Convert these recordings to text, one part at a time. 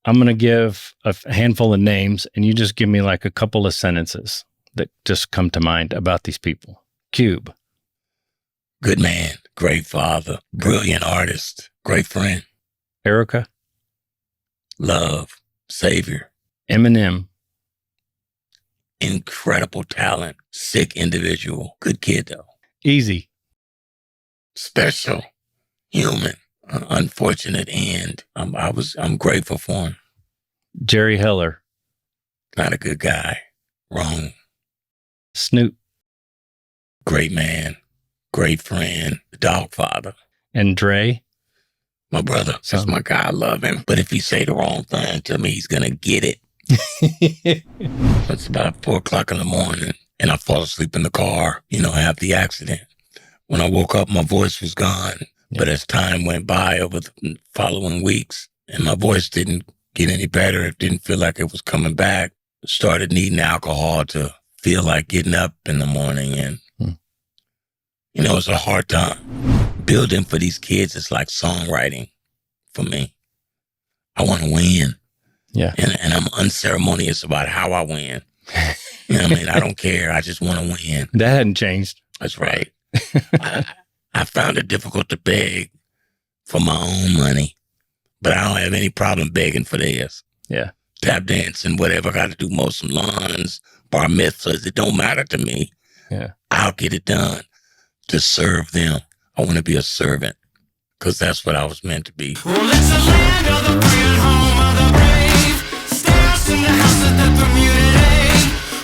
I'm going to give a handful of names, and you just give me like a couple of sentences that just come to mind about these people. Cube. Good man, great father, brilliant artist, great friend. Erica. Love, savior. Eminem. Incredible talent, sick individual, good kid though. Easy. Special, human, unfortunate end. I'm grateful for him. Jerry Heller. Not a good guy. Wrong. Snoop. Great man, great friend, dog father. And Dre. My brother. That's my guy. I love him. But if he say the wrong thing to me, he's gonna get it. It's about 4:00 in the morning, and I fall asleep in the car. I have the accident. When I woke up, my voice was gone. Yeah. But as time went by over the following weeks, and my voice didn't get any better, it didn't feel like it was coming back. Started needing alcohol to feel like getting up in the morning, and it's a hard time. Building for these kids is like songwriting for me. I want to win. Yeah. And I'm unceremonious about how I win. I don't care. I just want to win. That hadn't changed. That's right. I found it difficult to beg for my own money, but I don't have any problem begging for theirs. Yeah. Tap dancing, whatever. I got to do most salons, bar mitzvahs. It don't matter to me. Yeah. I'll get it done to serve them. I want to be a servant because that's what I was meant to be. Well, it's the land of the free and home of the brave. Stairs in the houses that community.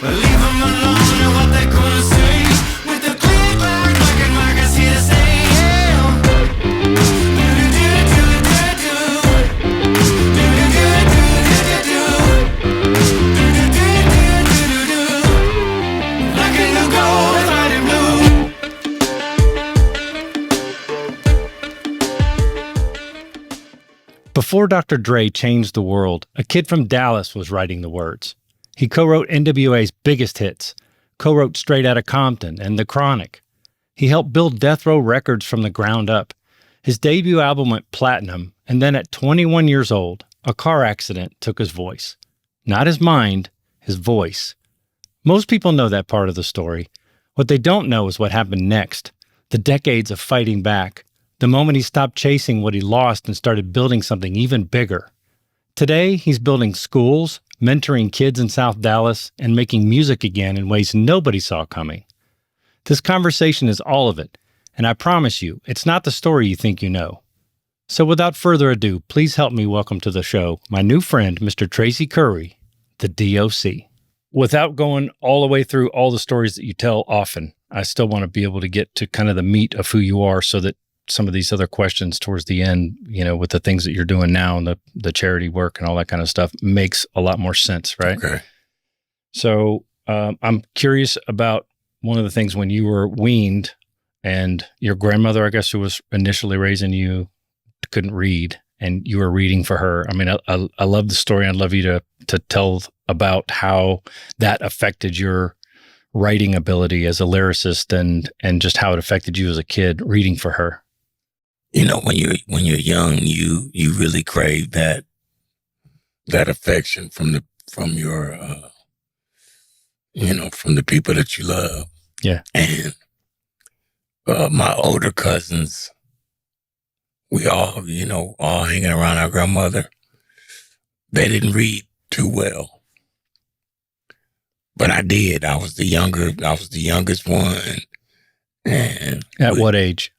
But leave them alone and what they're gonna say. With the clean back, like and Marcus here to stay. Like a new gold, fighting blue. Before Dr. Dre changed the world, a kid from Dallas was writing the words. He co-wrote NWA's biggest hits, co-wrote Straight Outta Compton and The Chronic. He helped build Death Row Records from the ground up. His debut album went platinum, and then at 21 years old, a car accident took his voice. Not his mind, his voice. Most people know that part of the story. What they don't know is what happened next, the decades of fighting back, the moment he stopped chasing what he lost and started building something even bigger. Today, he's building schools, mentoring kids in South Dallas, and making music again in ways nobody saw coming. This conversation is all of it, and I promise you, it's not the story you think you know. So without further ado, please help me welcome to the show my new friend, Mr. Tracy Curry, the D.O.C. Without going all the way through all the stories that you tell often, I still want to be able to get to kind of the meat of who you are so that some of these other questions towards the end, with the things that you're doing now and the charity work and all that kind of stuff makes a lot more sense, right? Okay. So I'm curious about one of the things when you were weaned and your grandmother, I guess, who was initially raising you, couldn't read and you were reading for her. I mean, I love the story. I'd love you to tell about how that affected your writing ability as a lyricist and just how it affected you as a kid reading for her. When you're young, you really crave that affection from your from the people that you love. Yeah. And my older cousins, we all hanging around our grandmother. They didn't read too well, but I did. I was the youngest one. And at what age?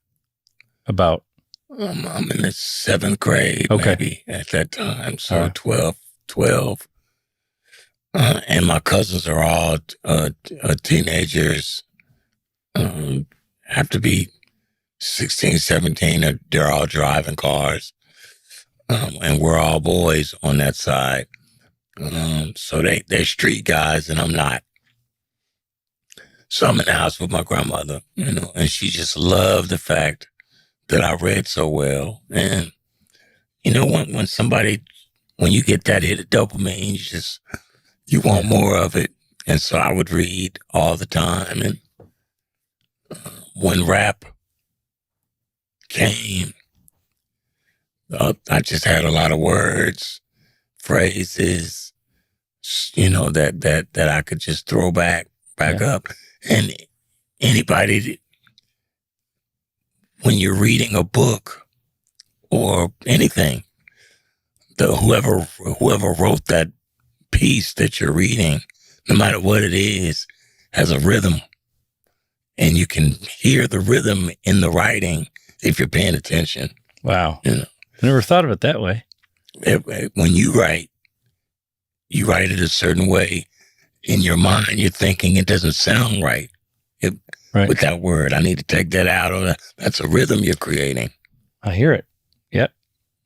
About. I'm in the 7th grade, okay. Maybe at that time. So 12. And my cousins are all teenagers, have to be 16, 17. They're all driving cars. And we're all boys on that side. So they're street guys and I'm not. So I'm in the house with my grandmother, and she just loved the fact that I read so well. And, when you get that hit of dopamine, you want more of it. And so I would read all the time. And when rap came, I just had a lot of words phrases, that I could just throw back up. And anybody, when you're reading a book or anything, whoever wrote that piece that you're reading, no matter what it is, has a rhythm. And you can hear the rhythm in the writing if you're paying attention. Wow. I never thought of it that way. When you write it a certain way in your mind. You're thinking it doesn't sound right. With that word. I need to take that out. Or that's a rhythm you're creating. I hear it. Yep.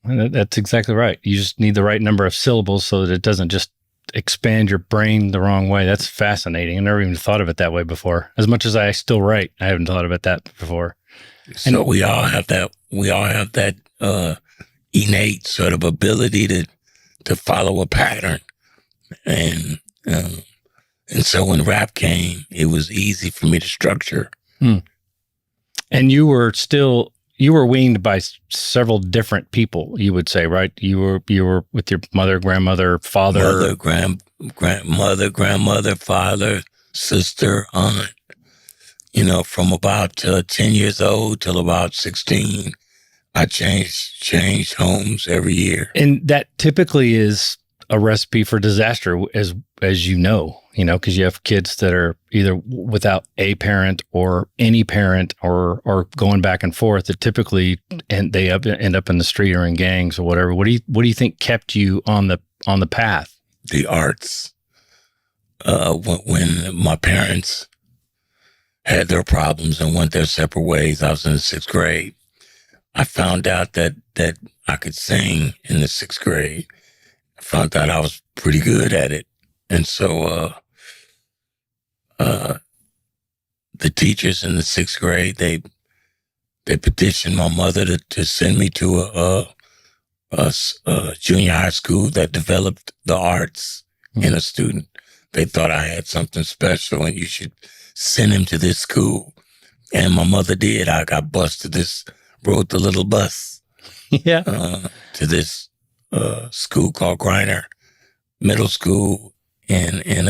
That's exactly right. You just need the right number of syllables so that it doesn't just expand your brain the wrong way. That's fascinating. I never even thought of it that way before. As much as I still write, I haven't thought of it that before. So we all have that. We all have that innate sort of ability to follow a pattern, and so when rap came, it was easy for me to structure. And you were weaned by several different people, you would say, right? You were with your mother, grandmother, father, grandmother, grandmother, father, sister, aunt. From about 10 years old till about 16, I changed homes every year. And that typically is a recipe for disaster, as because you have kids that are either without a parent or any parent or going back and forth, that typically they end up in the street or in gangs or whatever. What do you think kept you on the path? The arts. When my parents had their problems and went their separate ways, I was in the 6th grade. I found out that I could sing in the 6th grade. I found out I was pretty good at it. And so the teachers in the 6th grade, they petitioned my mother to send me to a junior high school that developed the arts in a student. They thought I had something special and you should send him to this school. And my mother did. I got rode the little bus to this school called Griner Middle School in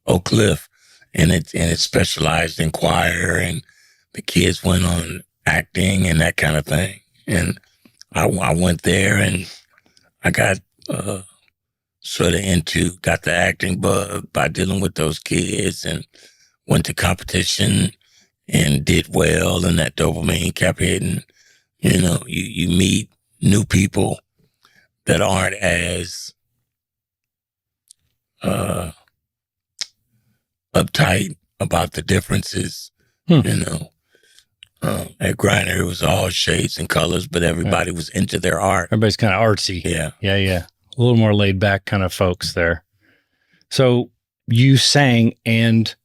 Oak Cliff. And it specialized in choir, and the kids went on acting and that kind of thing. And I went there and I got got the acting bug by dealing with those kids, and went to competition and did well, and that dopamine kept hitting. You meet new people that aren't as uptight about the differences. At Griner, it was all shades and colors, but everybody was into their art. Everybody's kind of artsy. Yeah. A little more laid back kind of folks there. So you sang, and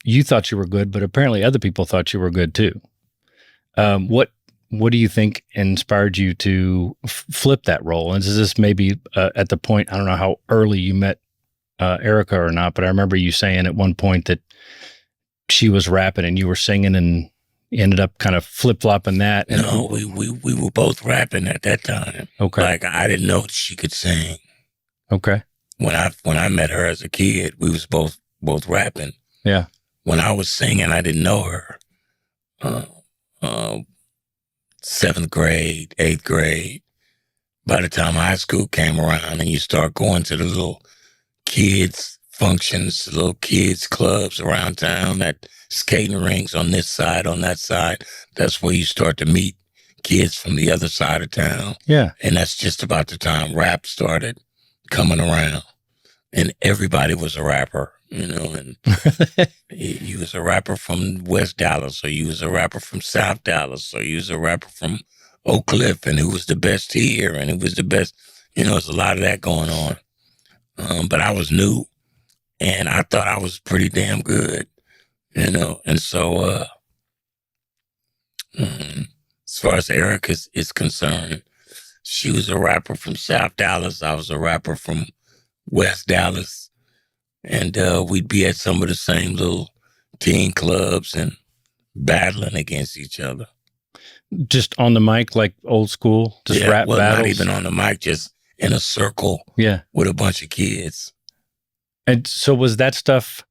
you thought you were good, but apparently other people thought you were good too. What do you think inspired you to flip that role? And is this maybe at the point, I don't know how early you met Erica or not, but I remember you saying at one point that she was rapping and you were singing, and ended up kind of flip-flopping that. And no, we were both rapping at that time. Okay. Like, I didn't know she could sing. Okay. When I met her as a kid, we was both rapping. Yeah. When I was singing, I didn't know her. 7th grade, 8th grade. By the time high school came around and you start going to the little kids functions, the little kids clubs around town, that skating rinks on this side, on that side, that's where you start to meet kids from the other side of town. Yeah. And that's just about the time rap started coming around. And everybody was a rapper, and you was a rapper from West Dallas, or you was a rapper from South Dallas, or you was a rapper from Oak Cliff, and who was the best here, and who was the best, there's a lot of that going on. But I was new, and I thought I was pretty damn good, and so as far as Erica is concerned, she was a rapper from South Dallas, I was a rapper from West Dallas, and we'd be at some of the same little teen clubs and battling against each other. Just on the mic, like old school, just rap battles? Not even on the mic, just in a circle Yeah. with a bunch of kids. And so was that stuff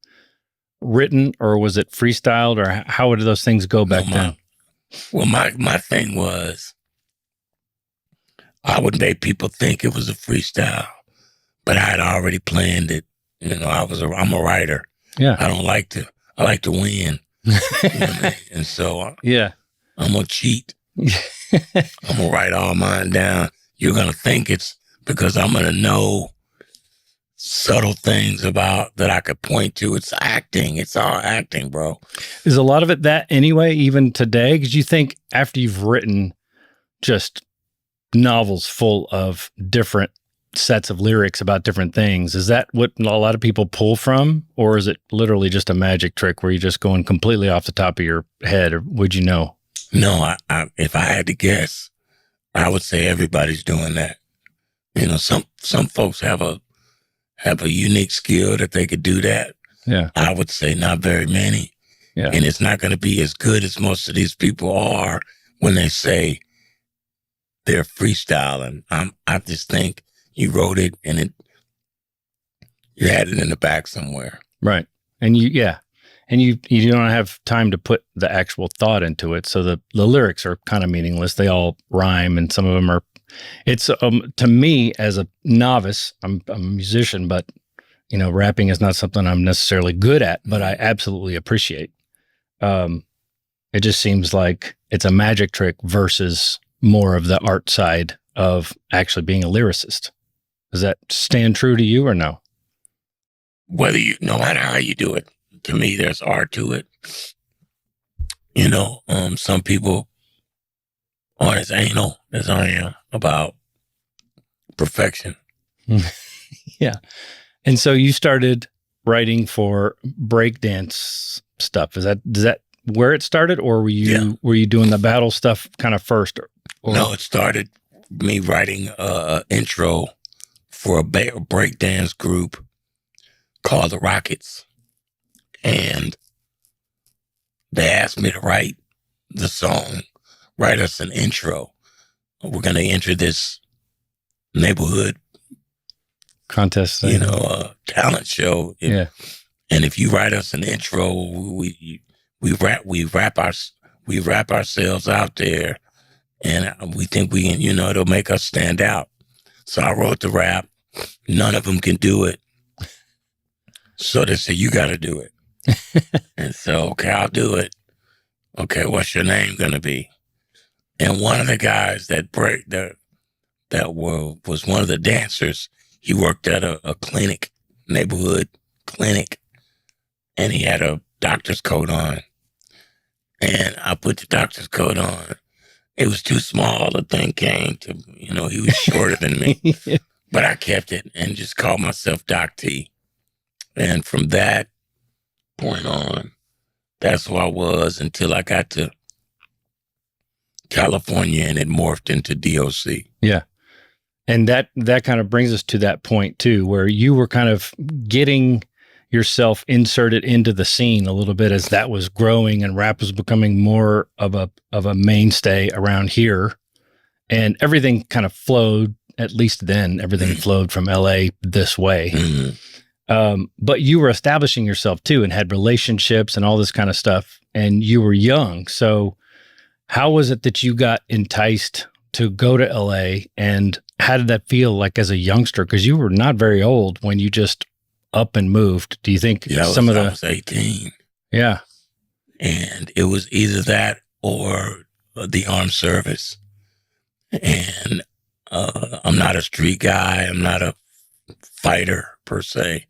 written or was it freestyled, or how would those things go back then? Well, my thing was, I would make people think it was a freestyle, but I had already planned it. You know, I'm a writer. Yeah. I like to win. You know what I mean? And so Yeah. I'm going to cheat. I'm going to write all mine down. You're going to think it's because I'm going to know subtle things about that I could point to. It's acting. It's all acting, bro. Is a lot of it that anyway, even today? Because you think after you've written just novels full of different sets of lyrics about different things, is that what a lot of people pull from? Or is it literally just a magic trick where you're just going completely off the top of your head? Or would you know? No, if I had to guess, I would say everybody's doing that. You know, some folks have a unique skill that they could do that. Yeah. I would say not very many. Yeah. And it's not going to be as good as most of these people are when they say they're freestyling. I just think you wrote it and you had it in the back somewhere. Right. And you don't have time to put the actual thought into it. So the lyrics are kind of meaningless. They all rhyme and some of them are, it's to me as a novice, I'm a musician, but you know, rapping is not something I'm necessarily good at, but I absolutely appreciate. It just seems like it's a magic trick versus more of the art side of actually being a lyricist. Does that stand true to you or no? No matter how you do it, to me, there's art to it. You know, some people aren't as anal as I am about perfection. Yeah. And so you started writing for breakdance stuff. Does that where it started, or were you doing the battle stuff kind of first? Or? No, it started me writing an intro for a breakdance group called the Rockets. And they asked me to write the song, write us an intro. We're going to enter this neighborhood contest thing. You know, talent show. Yeah. And if you write us an intro, we wrap ourselves out there, and we think we can, you know, it'll make us stand out. So I wrote the rap. None of them can do it. So they said, you got to do it. And so, okay, I'll do it. Okay, what's your name going to be? And one of the guys that was one of the dancers, he worked at a clinic, neighborhood clinic, and he had a doctor's coat on. And I put the doctor's coat on. It was too small. The thing came to, you know, he was shorter than me. But I kept it and just called myself Doc T. And from that point on, that's who I was until I got to California and it morphed into D.O.C. Yeah. And that kind of brings us to that point too, where you were kind of getting yourself inserted into the scene a little bit as that was growing and rap was becoming more of a mainstay around here. And everything kind of flowed, at least then, everything flowed from LA this way. Mm-hmm. But you were establishing yourself too and had relationships and all this kind of stuff. And you were young. So how was it that you got enticed to go to LA, and how did that feel like as a youngster? Because you were not very old when you just up and moved. Do you think I was 18. Yeah. And it was either that or the armed service. And I'm not a street guy. I'm not a fighter per se.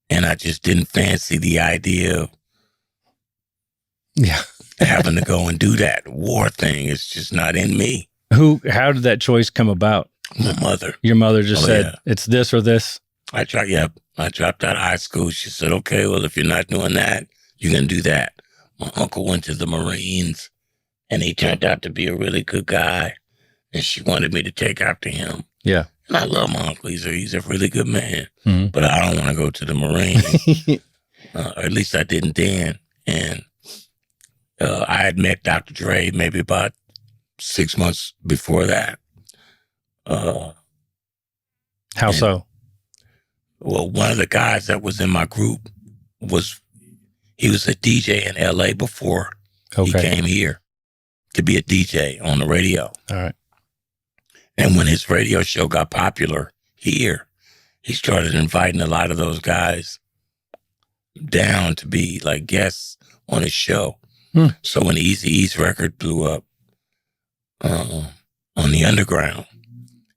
And I just didn't fancy the idea of having to go and do that war thing. It's just not in me. How did that choice come about? My mother. Your mother just said, it's this or this? I dropped out of high school. She said, okay, well, if you're not doing that, you're going to do that. My uncle went to the Marines, and he turned out to be a really good guy, and she wanted me to take after him. Yeah. And I love my uncle. He's a really good man, Mm-hmm. but I don't want to go to the Marines. Or at least I didn't then. And I had met Dr. Dre maybe about 6 months before that. How And- so? Well, one of the guys that was in my group he was a DJ in LA before he Okay. came here to be a DJ on the radio. All right. And when his radio show got popular here, he started inviting a lot of those guys down to be like guests on his show. So when Eazy-E's record blew up on the Underground,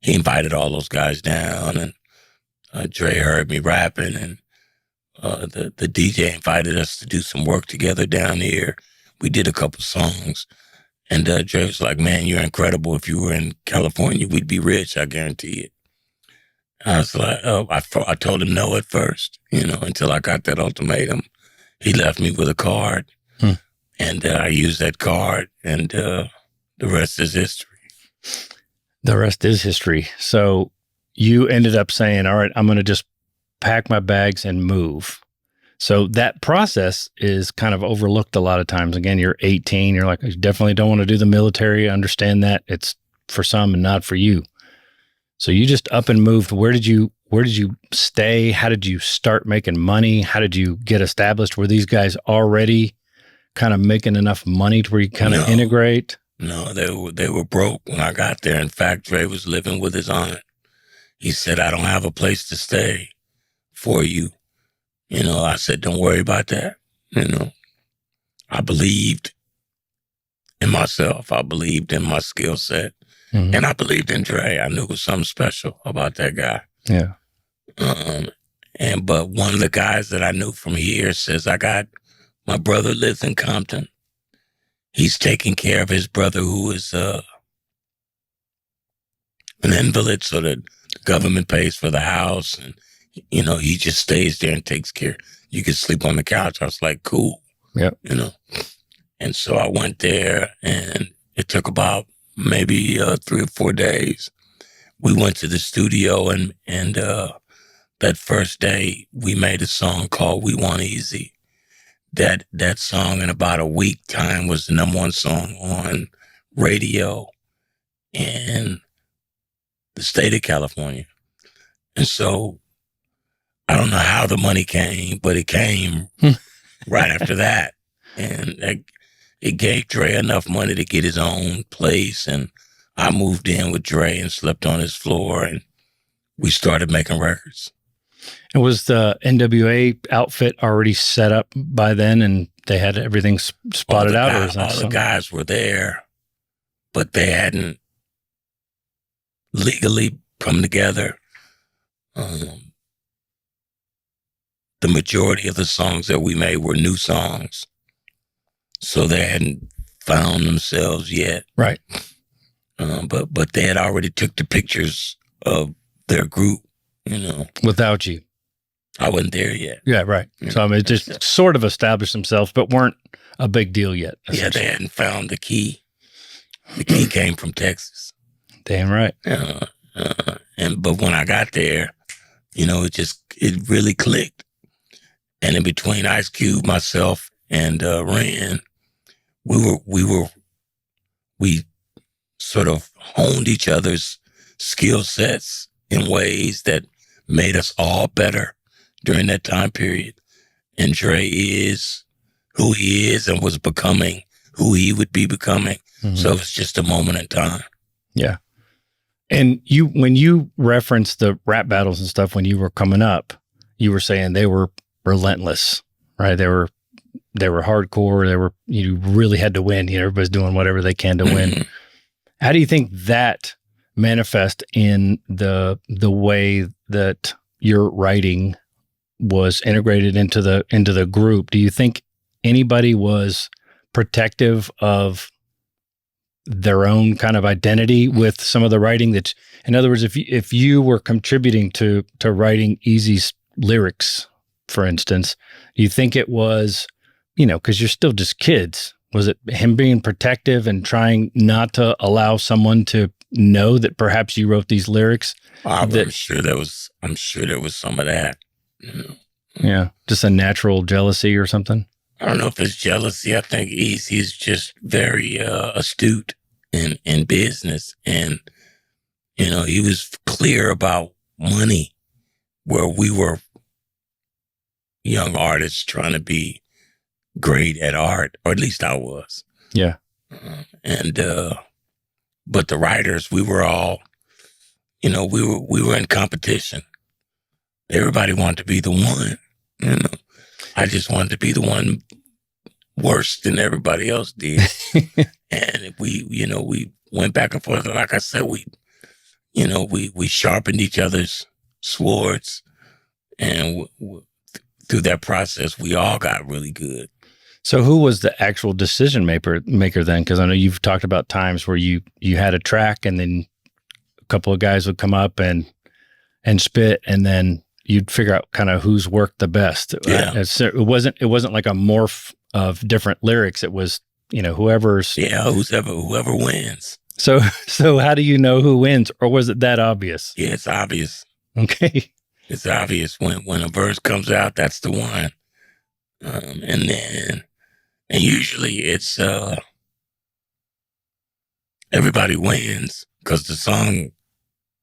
he invited all those guys down, and Dre heard me rapping, and the DJ invited us to do some work together down here. We did a couple songs, and Dre was like, "Man, you're incredible. If you were in California, we'd be rich. I guarantee it." I was like, "Oh," I told him no at first, until I got that ultimatum. He left me with a card, and I used that card, and the rest is history. The rest is history. So you ended up saying, all right, I'm going to just pack my bags and move. So that process is kind of overlooked a lot of times. Again, you're 18. You're like, you definitely don't want to do the military. I understand that. It's for some and not for you. So you just up and moved. Where did you stay? How did you start making money? How did you get established? Were these guys already kind of making enough money to where you kind of integrate? No, they were broke when I got there. In fact, Dre was living with his aunt. He said, "I don't have a place to stay for you." I said, "Don't worry about that." I believed in myself. I believed in my skill set. Mm-hmm. And I believed in Dre. I knew it was something special about that guy. Yeah. But one of the guys that I knew from here says, my brother lives in Compton. He's taking care of his brother who is an invalid, so that the government pays for the house, and he just stays there and takes care. You can sleep on the couch. I was like, cool. Yeah. And so I went there, and it took about maybe 3 or 4 days. We went to the studio, and that first day we made a song called "We Want Easy." That song in about a week time was the #1 song on radio in the state of California. And so I don't know how the money came, but it came right after that. And it gave Dre enough money to get his own place. And I moved in with Dre and slept on his floor, and we started making records. And was the NWA outfit already set up by then, and they had everything spotted out? Or is that all the guys were there, but they hadn't legally come together. The majority of the songs that we made were new songs, so they hadn't found themselves yet. Right. But they had already took the pictures of their group, Without you. I wasn't there yet. Yeah, right. So I mean, it just sort of established themselves, but weren't a big deal yet. Yeah, they hadn't found the key. The key came from Texas. Damn right. But when I got there, it really clicked. And in between Ice Cube, myself, and Ren, we sort of honed each other's skill sets in ways that made us all better during that time period. And Dre is who he is and was becoming who he would be becoming. Mm-hmm. So it's just a moment in time. Yeah. And when you referenced the rap battles and stuff when you were coming up, you were saying they were relentless, right? They were hardcore. You really had to win. Everybody's doing whatever they can to win. Mm-hmm. How do you think that manifest in the way that your writing was integrated into the group? Do you think anybody was protective of their own kind of identity with some of the writing? That, in other words, if you were contributing to writing Eazy's lyrics, for instance, do you think it was, because you're still just kids, was it him being protective and trying not to allow someone to know that perhaps you wrote these lyrics? I'm sure there was some of that. Yeah, just a natural jealousy or something. I don't know if it's jealousy. I think he's just very astute in business, and he was clear about money, where we were young artists trying to be great at art, or at least I was. Yeah. But the writers, we were all, we were in competition. Everybody wanted to be the one, I just wanted to be the one worse than everybody else did. And we went back and forth. Like I said, we sharpened each other's swords, and through that process, we all got really good. So who was the actual decision maker then? Because I know you've talked about times where you had a track and then a couple of guys would come up and spit, and then you'd figure out kind of who's worked the best. Yeah. It wasn't like a morph of different lyrics. It was, whoever's. Yeah, whoever wins. So how do you know who wins, or was it that obvious? Yeah, it's obvious. Okay. It's obvious when a verse comes out, that's the one. And usually it's everybody wins because the song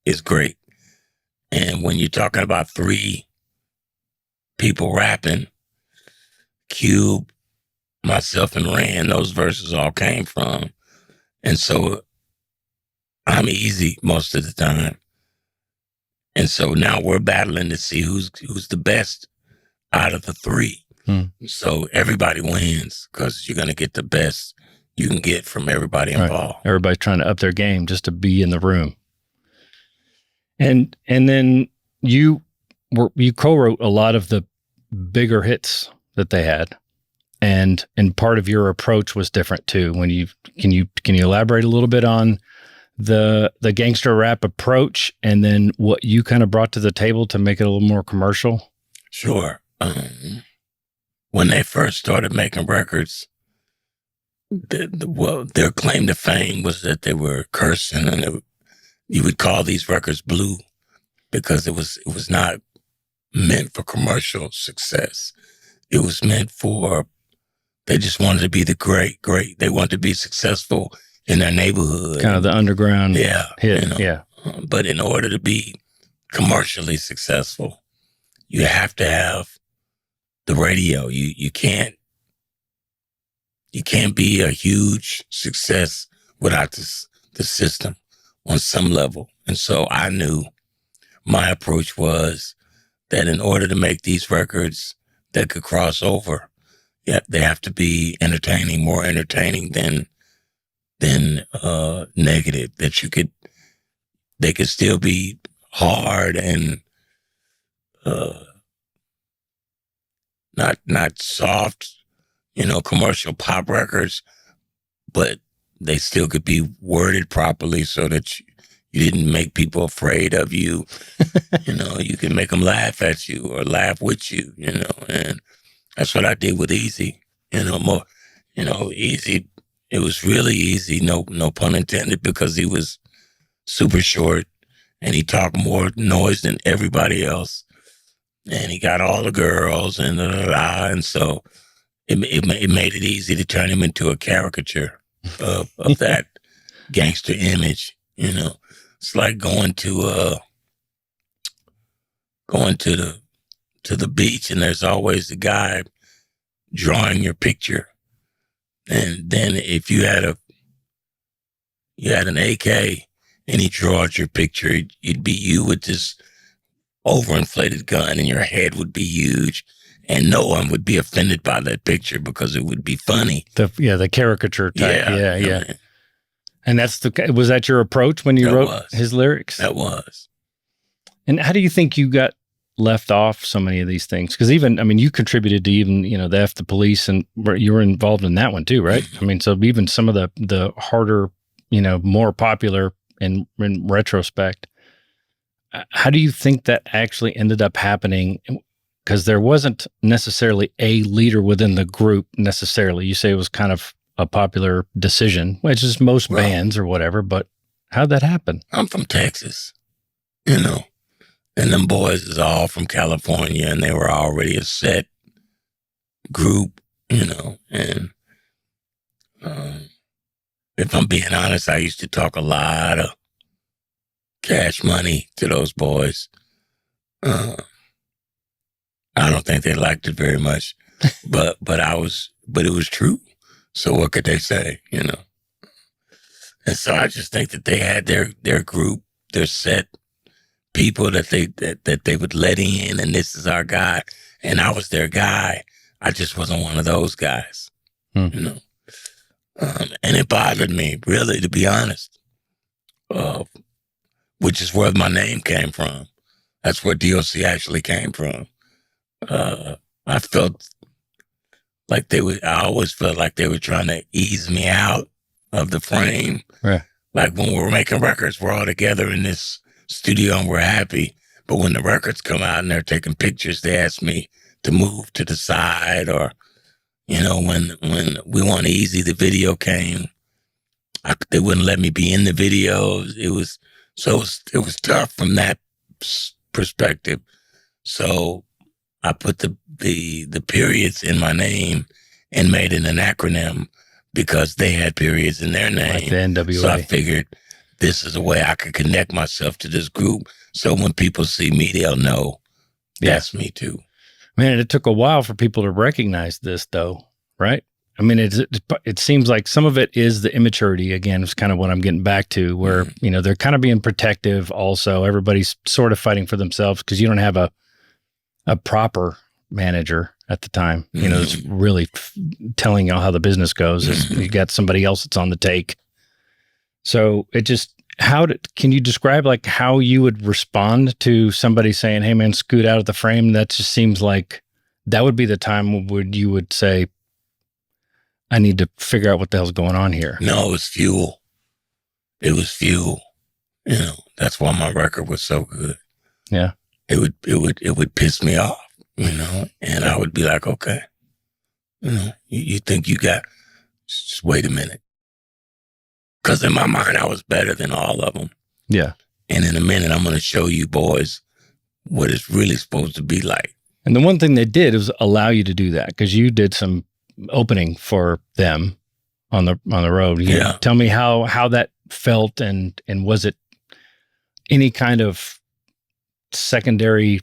is great. And when you're talking about 3 people rapping, Cube, myself, and Rand, those verses all came from. And so I'm easy most of the time. And so now we're battling to see who's the best out of the 3. So everybody wins because you're going to get the best you can get from everybody involved. Right. Everybody's trying to up their game just to be in the room. And then you co-wrote a lot of the bigger hits that they had, and part of your approach was different too. Can you elaborate a little bit on the gangster rap approach, and then what you kind of brought to the table to make it a little more commercial? Sure. When they first started making records, their claim to fame was that they were cursing, and you would call these records blue because it was not meant for commercial success. It was meant for, they just wanted to be the great. They wanted to be successful in their neighborhood. Kind of the underground hit. Yeah. But in order to be commercially successful, you have to have the radio. You can't be a huge success without the system on some level. And so I knew my approach was that in order to make these records that could cross over, they have to be entertaining, more entertaining than negative. That they could still be hard and not soft, commercial pop records, but they still could be worded properly so that you didn't make people afraid of you. You can make them laugh at you or laugh with you, and that's what I did with Easy. Easy, it was really easy, no pun intended, because he was super short and he talked more noise than everybody else. And he got all the girls and and so it made it easy to turn him into a caricature of that gangster image. It's like going to the beach, and there's always the guy drawing your picture. And then if you had an AK and he draws your picture, it'd be you with this overinflated gun, and your head would be huge, and no one would be offended by that picture because it would be funny. The caricature type. Yeah. And was that your approach when you That wrote was. his lyrics? That was. And how do you think you got left off so many of these things? Because you contributed to even, the F the Police, and you were involved in that one too, right? So even some of the harder, more popular in retrospect, how do you think that actually ended up happening? Because there wasn't necessarily a leader within the group necessarily. You say it was kind of a popular decision, which is most bands or whatever, but how'd that happen? I'm from Texas, and them boys is all from California, and they were already a set group, and if I'm being honest, I used to talk a lot of Cash Money to those boys. I don't think they liked it very much, but it was true. So what could they say, you know? And so I just think that they had their group, their set people that they would let in, and this is our guy, and I was their guy. I just wasn't one of those guys, you know. And it bothered me, really, to be honest. Which is where my name came from. That's where D.O.C. actually came from. I felt like I always felt like they were trying to ease me out of the frame. Right. Like when we were making records, we're all together in this studio and we're happy. But when the records come out and they're taking pictures, they ask me to move to the side, or, you know, when We Want Easy, the video came, they wouldn't let me be in the video. It was tough from that perspective. So I put the periods in my name and made it an acronym because they had periods in their name. Like the NWA. So I figured this is a way I could connect myself to this group. So when people see me, they'll know that's me too. Man, it took a while for people to recognize this, though, right? I mean, it seems like some of it is the immaturity. Again, it's kind of what I'm getting back to, where, you know, they're kind of being protective also. Everybody's sort of fighting for themselves because you don't have a proper manager at the time. You know, it's really telling you how the business goes. You got somebody else that's on the take. So it just, can you describe like how you would respond to somebody saying, hey man, scoot out of the frame? That just seems like that would be the time when you would say, I need to figure out what the hell's going on here. No, it was fuel. It was fuel. You know, that's why my record was so good. Yeah. It would piss me off, you know, and I would be like, okay, you know, you think you got, just wait a minute. Because in my mind, I was better than all of them. Yeah. And in a minute, I'm going to show you boys what it's really supposed to be like. And the one thing they did was allow you to do that, because you did some opening for them on the road. Yeah. Tell me how that felt, and was it any kind of secondary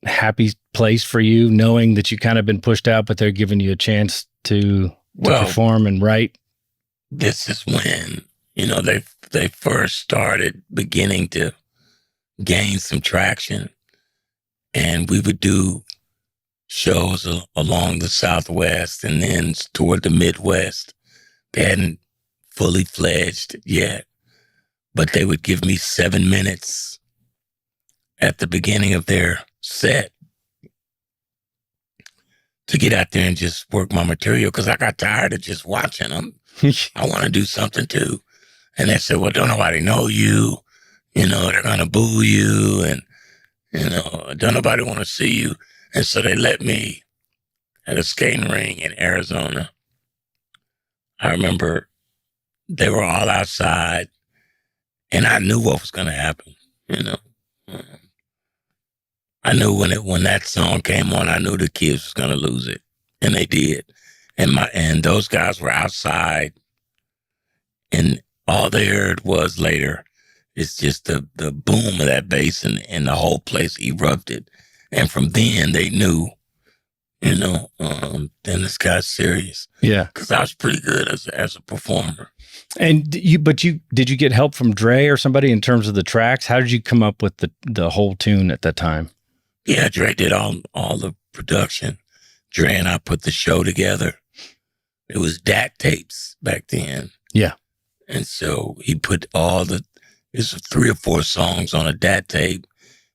happy place for you, knowing that you kind of been pushed out, but they're giving you a chance to perform and write? This is when, you know, they first started beginning to gain some traction, and we would do shows along the Southwest and then toward the Midwest. They hadn't fully fledged yet, but they would give me 7 minutes at the beginning of their set to get out there and just work my material, because I got tired of just watching them. I want to do something too. And they said, well, don't nobody know you. You know, they're going to boo you, and, you know, don't nobody want to see you. And so they let me at a skating ring in Arizona. I remember they were all outside, and I knew what was going to happen, you know. I knew when that song came on, I knew the kids was going to lose it, and they did. And those guys were outside, and all they heard was later, it's just the boom of that bass, and the whole place erupted. And from then they knew, you know, then this guy's serious. Yeah. Because I was pretty good as a performer. And did you get help from Dre or somebody in terms of the tracks? How did you come up with the whole tune at that time? Yeah, Dre did all the production. Dre and I put the show together. It was DAT tapes back then. Yeah. And so he put there's 3 or 4 songs on a DAT tape,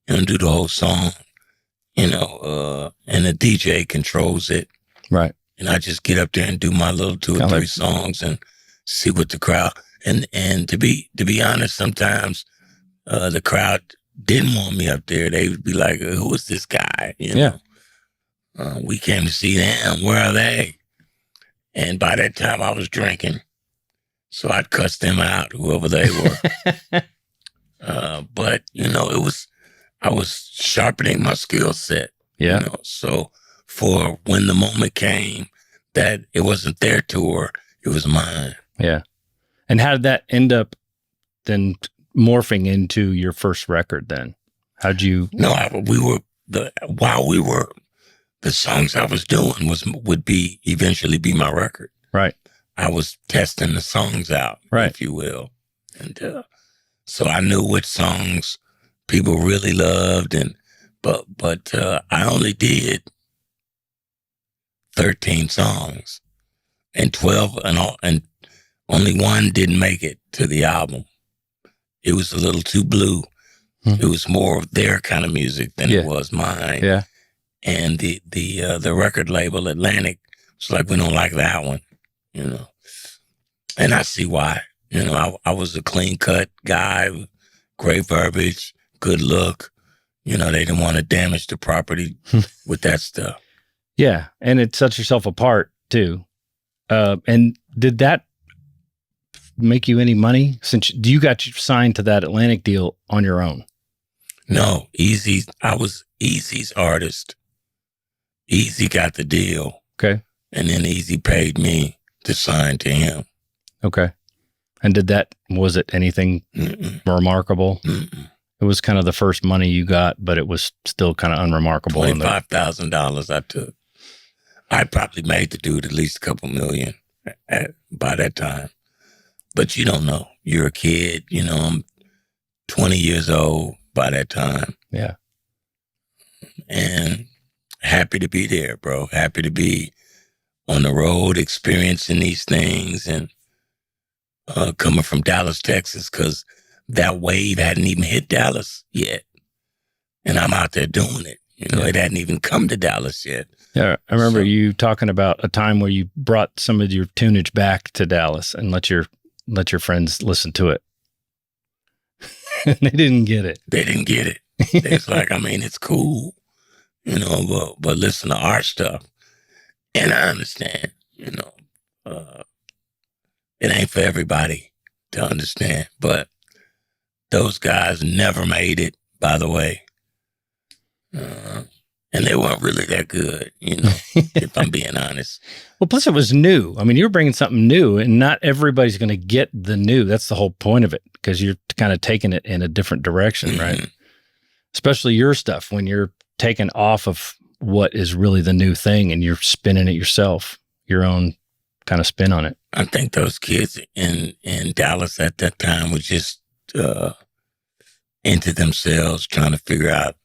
and do the whole song, you know, and the DJ controls it. Right. And I just get up there and do my little 2 or 3 songs and see what the crowd, and to be honest, sometimes the crowd didn't want me up there. They would be like, who is this guy? You know? Yeah. We came to see them. Where are they? And by that time I was drinking. So I'd cuss them out, whoever they were. But, you know, I was sharpening my skill set. Yeah. You know? So for when the moment came that it wasn't their tour, it was mine. Yeah. And how did that end up then morphing into your first record then? How'd you? No, the songs I was doing would eventually be my record. Right. I was testing the songs out, Right. if you will. And so I knew what songs people really loved, but I only did 13 songs, and 12 and only one didn't make it to the album. It was a little too blue. It was more of their kind of music than it was mine. Yeah. And the record label, Atlantic, was like, we don't like that one, you know. And I see why. You know, I was a clean-cut guy, great verbiage, good look. You know, they didn't want to damage the property with that stuff. Yeah, and it sets yourself apart, too. And did that make you any money? Since you got signed to that Atlantic deal on your own? No, I was Easy's artist. Easy got the deal. Okay. And then Easy paid me to sign to him. Okay. And was it anything remarkable? Mm-mm. It was kind of the first money you got, but it was still kind of unremarkable. $25,000 I took. I probably made the dude at least a couple million by that time. But you don't know. You're a kid. You know, I'm 20 years old by that time. Yeah. And happy to be there, bro. Happy to be on the road, experiencing these things, and coming from Dallas, Texas, because that wave hadn't even hit Dallas yet. And I'm out there doing it. You know, it hadn't even come to Dallas yet. Yeah, I remember you talking about a time where you brought some of your tunage back to Dallas and let your friends listen to it. They didn't get it. They didn't get it. It's like, I mean, it's cool, you know, but listen to our stuff. And I understand, you know, it ain't for everybody to understand, but those guys never made it, by the way. And they weren't really that good, you know, if I'm being honest. Well, plus it was new. I mean, you were bringing something new, and not everybody's going to get the new. That's the whole point of it, because you're kind of taking it in a different direction, right? Especially your stuff, when you're taken off of what is really the new thing and you're spinning it yourself, your own kind of spin on it. I think those kids in Dallas at that time were just into themselves, trying to figure out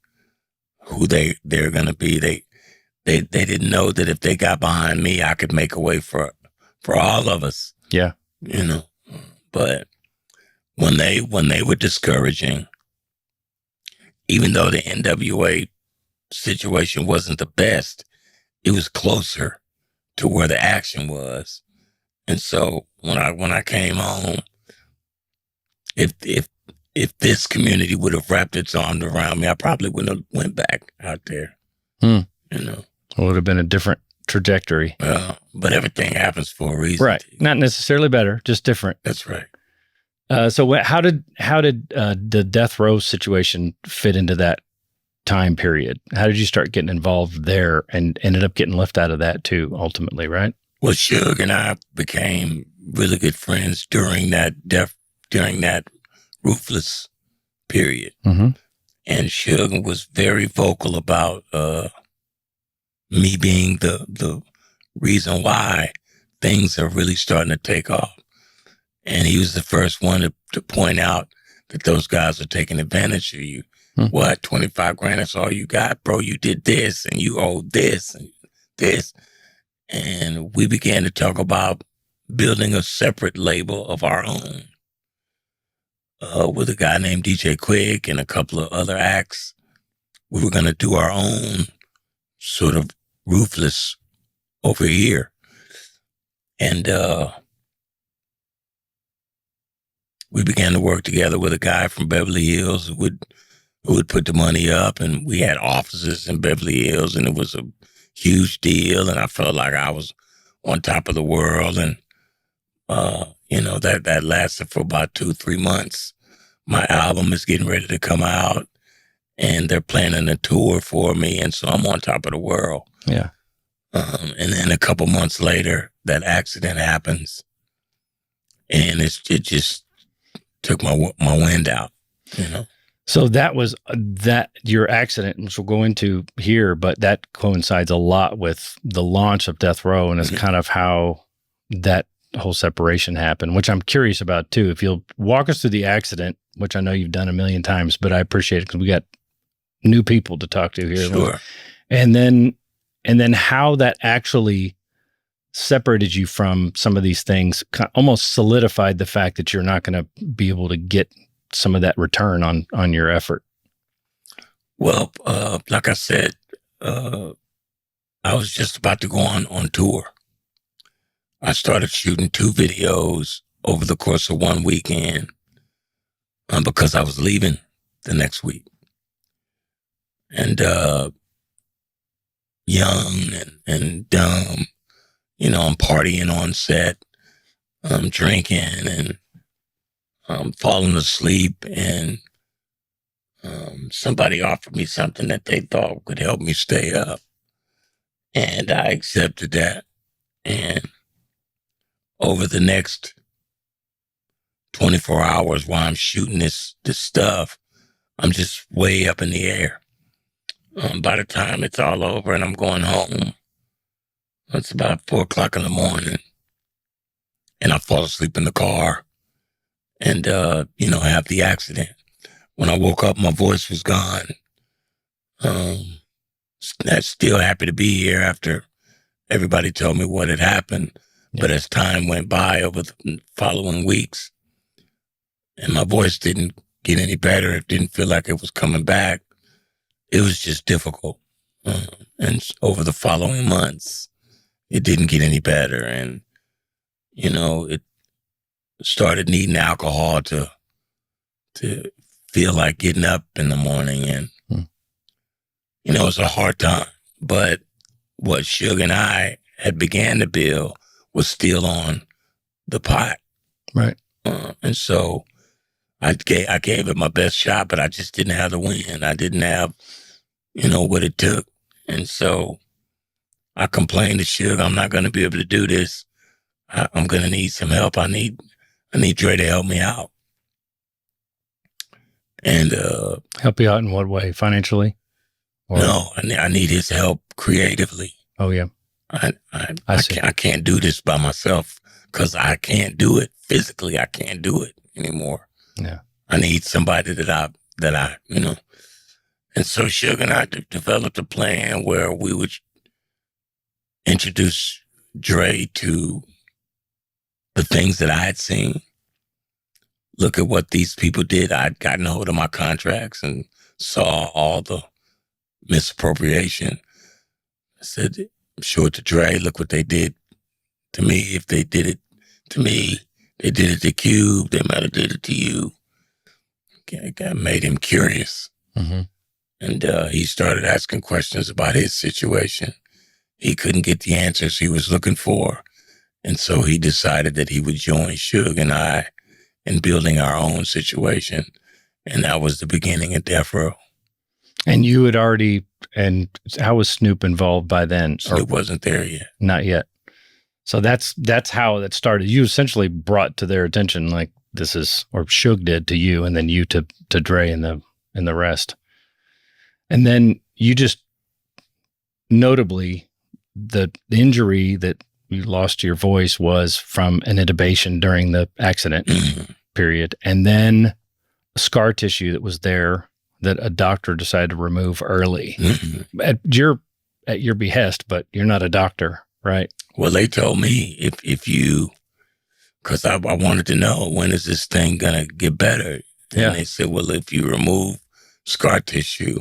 who they're going to be. They didn't know that if they got behind me, I could make a way for all of us. Yeah. You know, but when they were discouraging, even though the NWA situation wasn't the best, it was closer to where the action was. And so when I came home, if this community would have wrapped its arms around me, I probably wouldn't have went back out there. You know, it would have been a different trajectory. But everything happens for a reason. Right. Not necessarily better, just different. That's right. So how did the death row situation fit into that time period? How did you start getting involved there and ended up getting left out of that too, ultimately, right? Well, Suge and I became really good friends during that Ruthless period. Mm-hmm. And Suge was very vocal about me being the reason why things are really starting to take off. And he was the first one to point out that those guys are taking advantage of you. What, 25 grand, that's all you got? Bro, you did this and you owe this and this. And we began to talk about building a separate label of our own with a guy named DJ Quick and a couple of other acts. We were going to do our own sort of Ruthless over here. And we began to work together with a guy from Beverly Hills who would put the money up, and we had offices in Beverly Hills, and it was a huge deal, and I felt like I was on top of the world. And you know, that lasted for about 2-3 months. My album is getting ready to come out, and they're planning a tour for me, and so I'm on top of the world. Yeah. And then a couple months later, that accident happens, and it just took my wind out, you know. So that was that your accident, which we'll go into here, but that coincides a lot with the launch of Death Row, and it's kind of how that whole separation happened, which I'm curious about too. If you'll walk us through the accident, which I know you've done a million times, but I appreciate it because we got new people to talk to here. Sure. And then how that actually separated you from some of these things, almost solidified the fact that you're not going to be able to get some of that return on your effort. Well, like I said, I was just about to go on tour. I started shooting 2 videos over the course of one weekend because I was leaving the next week. And young and dumb, I'm partying on set, I'm drinking and falling asleep, and somebody offered me something that they thought could help me stay up. And I accepted that. And over the next 24 hours while I'm shooting this stuff, I'm just way up in the air. By the time it's all over and I'm going home, it's about 4 o'clock in the morning, and I fall asleep in the car and, have the accident. When I woke up, my voice was gone. I'm still happy to be here after everybody told me what had happened. Yeah. But as time went by over the following weeks, and my voice didn't get any better, it didn't feel like it was coming back. It was just difficult. And over the following months, it didn't get any better. And, it started needing alcohol to feel like getting up in the morning. And, it was a hard time. But what Suge and I had began to build was still on the pot. Right. And so I gave it my best shot, but I just didn't have the win. I didn't have, what it took. And so I complained to Suge, I'm not going to be able to do this. I'm going to need some help. I need Dre to help me out. And help you out in what way? Financially? Or? No, I need his help creatively. Oh yeah. I can't do this by myself because I can't do it physically. I can't do it anymore. Yeah. I need somebody that I. And so Suge and I developed a plan where we would introduce Dre to the things that I had seen. Look at what these people did. I'd gotten hold of my contracts and saw all the misappropriation. I said, show it to Dre. Look what they did to me. If they did it to me, they did it to Cube. They might have did it to you. It made him curious. Mm-hmm. And he started asking questions about his situation. He couldn't get the answers he was looking for. And so he decided that he would join Suge and I in building our own situation. And that was the beginning of Death Row. And you had already, and how was Snoop involved by then? Snoop wasn't there yet. Not yet. So that's how that started. You essentially brought to their attention, like this is, or Suge did to you, and then you to Dre and the rest. And then you just, notably, the injury that you lost your voice was from an intubation during the accident period. And then scar tissue that was there that a doctor decided to remove early at your behest, but you're not a doctor, right? Well, they told me if you, because I wanted to know, when is this thing going to get better? And they said, well, if you remove scar tissue,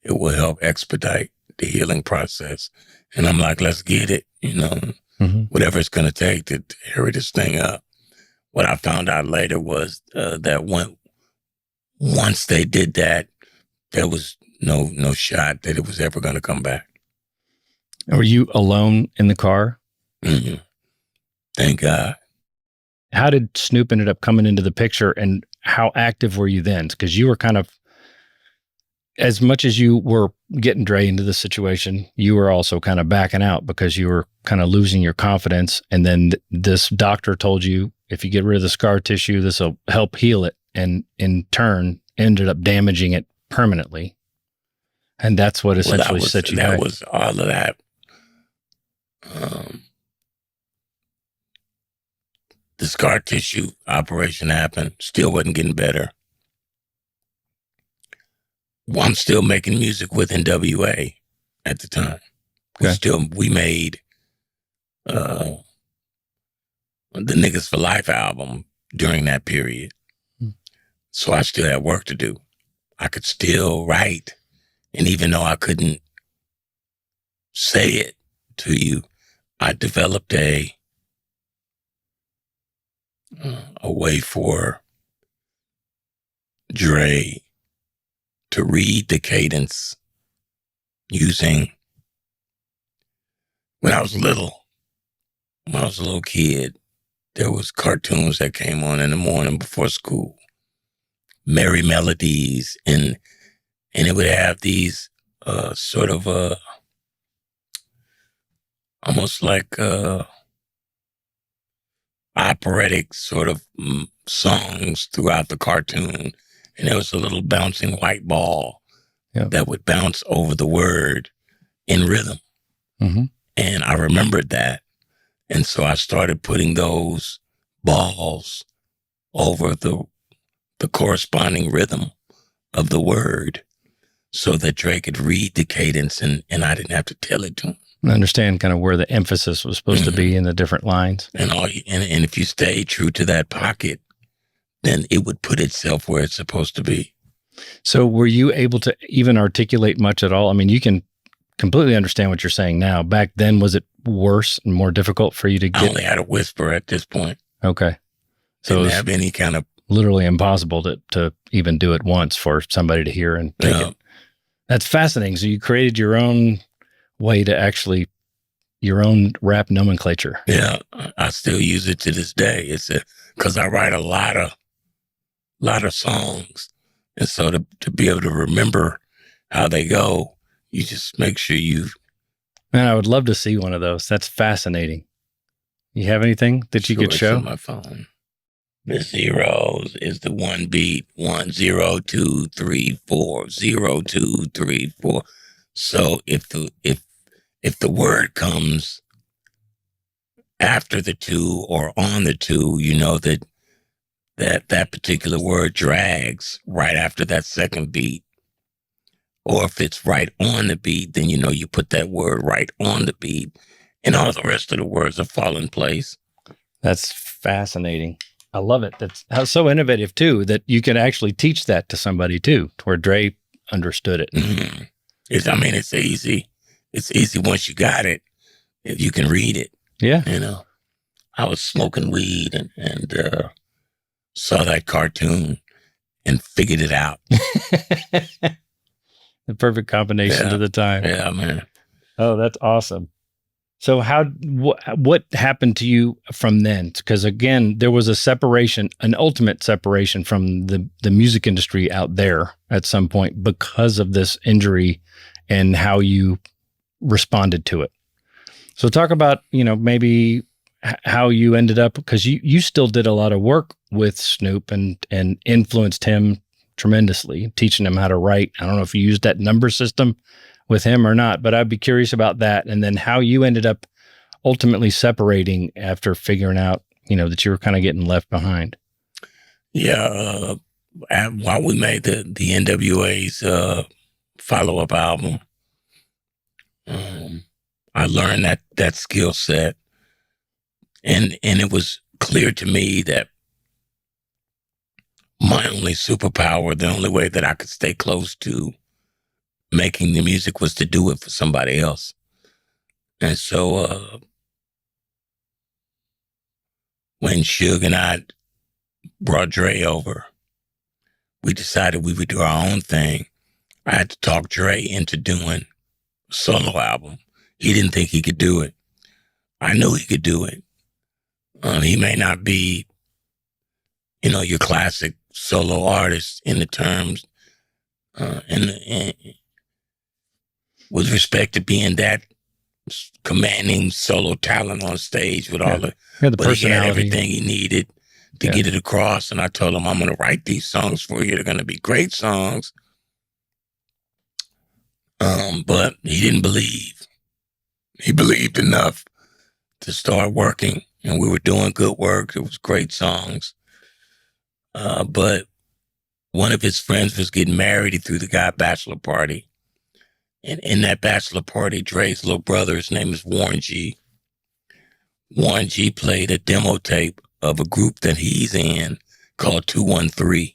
it will help expedite the healing process. And I'm like, let's get it, whatever it's going to take to hurry this thing up. What I found out later was that once they did that, there was no shot that it was ever going to come back. Were you alone in the car? Mm-hmm. Thank God. How did Snoop ended up coming into the picture, and how active were you then? Because you were kind of, as much as you were getting Dre into the situation, you were also kind of backing out because you were kind of losing your confidence. And then this doctor told you, if you get rid of the scar tissue, this will help heal it. And in turn, ended up damaging it permanently. And that's what essentially set you back. That was all of that. The scar tissue operation happened. Still wasn't getting better. Well, I'm still making music with NWA at the time. Okay. We made the Niggas for Life album during that period. So I still had work to do. I could still write. And even though I couldn't say it to you, I developed a way for Dre to read the cadence using, when I was a little kid, there was cartoons that came on in the morning before school, Merry Melodies, and it would have these sort of almost like operatic sort of songs throughout the cartoon. And there was a little bouncing white ball that would bounce over the word in rhythm. Mm-hmm. And I remembered that. And so I started putting those balls over the corresponding rhythm of the word so that Dre could read the cadence and I didn't have to tell it to him. I understand kind of where the emphasis was supposed to be in the different lines. And and if you stay true to that pocket, then it would put itself where it's supposed to be. So were you able to even articulate much at all? I mean, you can completely understand what you're saying now. Back then, was it worse and more difficult for you to get? I only had a whisper at this point. Okay. So didn't have any kind of... literally impossible to even do it once for somebody to hear and take it. That's fascinating. So you created your own way to actually, your own rap nomenclature. Yeah, I still use it to this day. It's because I write a lot of songs. And so to be able to remember how they go, you just make sure you... Man, I would love to see one of those. That's fascinating. You have anything that you could show? It's on my phone. The zeros is the one beat. 1 0 2 3 4 0 2 3 4. So if the word comes after the 2 or on the 2, you know that particular word drags right after that second beat. Or if it's right on the beat, then you know you put that word right on the beat, and all the rest of the words will fall in place. That's fascinating. I love it. That's so innovative too, that you can actually teach that to somebody too, to where Dre understood it. Mm-hmm. It's easy. It's easy once you got it, if you can read it. Yeah. You know, I was smoking weed and saw that cartoon and figured it out. The perfect combination to the time. Yeah, man. Oh, that's awesome. So what happened to you from then? Because again, there was a separation, an ultimate separation from the music industry out there at some point because of this injury and how you responded to it. So talk about, maybe how you ended up, because you still did a lot of work with Snoop and influenced him tremendously, teaching him how to write. I don't know if you used that number system with him or not, but I'd be curious about that. And then how you ended up ultimately separating after figuring out, that you were kind of getting left behind. Yeah. While we made the NWA's follow-up album, I learned that skill set. And it was clear to me that my only superpower, the only way that I could stay close to making the music was to do it for somebody else. And so when Suge and I brought Dre over, we decided we would do our own thing. I had to talk Dre into doing a solo album. He didn't think he could do it. I knew he could do it. He may not be, your classic solo artist in the terms, and with respect to being that commanding solo talent on stage with all the personality. He had everything he needed to get it across. And I told him, I'm going to write these songs for you. They're going to be great songs. But he didn't believe. He believed enough to start working. And we were doing good work. It was great songs. But one of his friends was getting married. He threw the guy a bachelor party. And in that bachelor party, Dre's little brother, his name is Warren G. Warren G played a demo tape of a group that he's in called 213.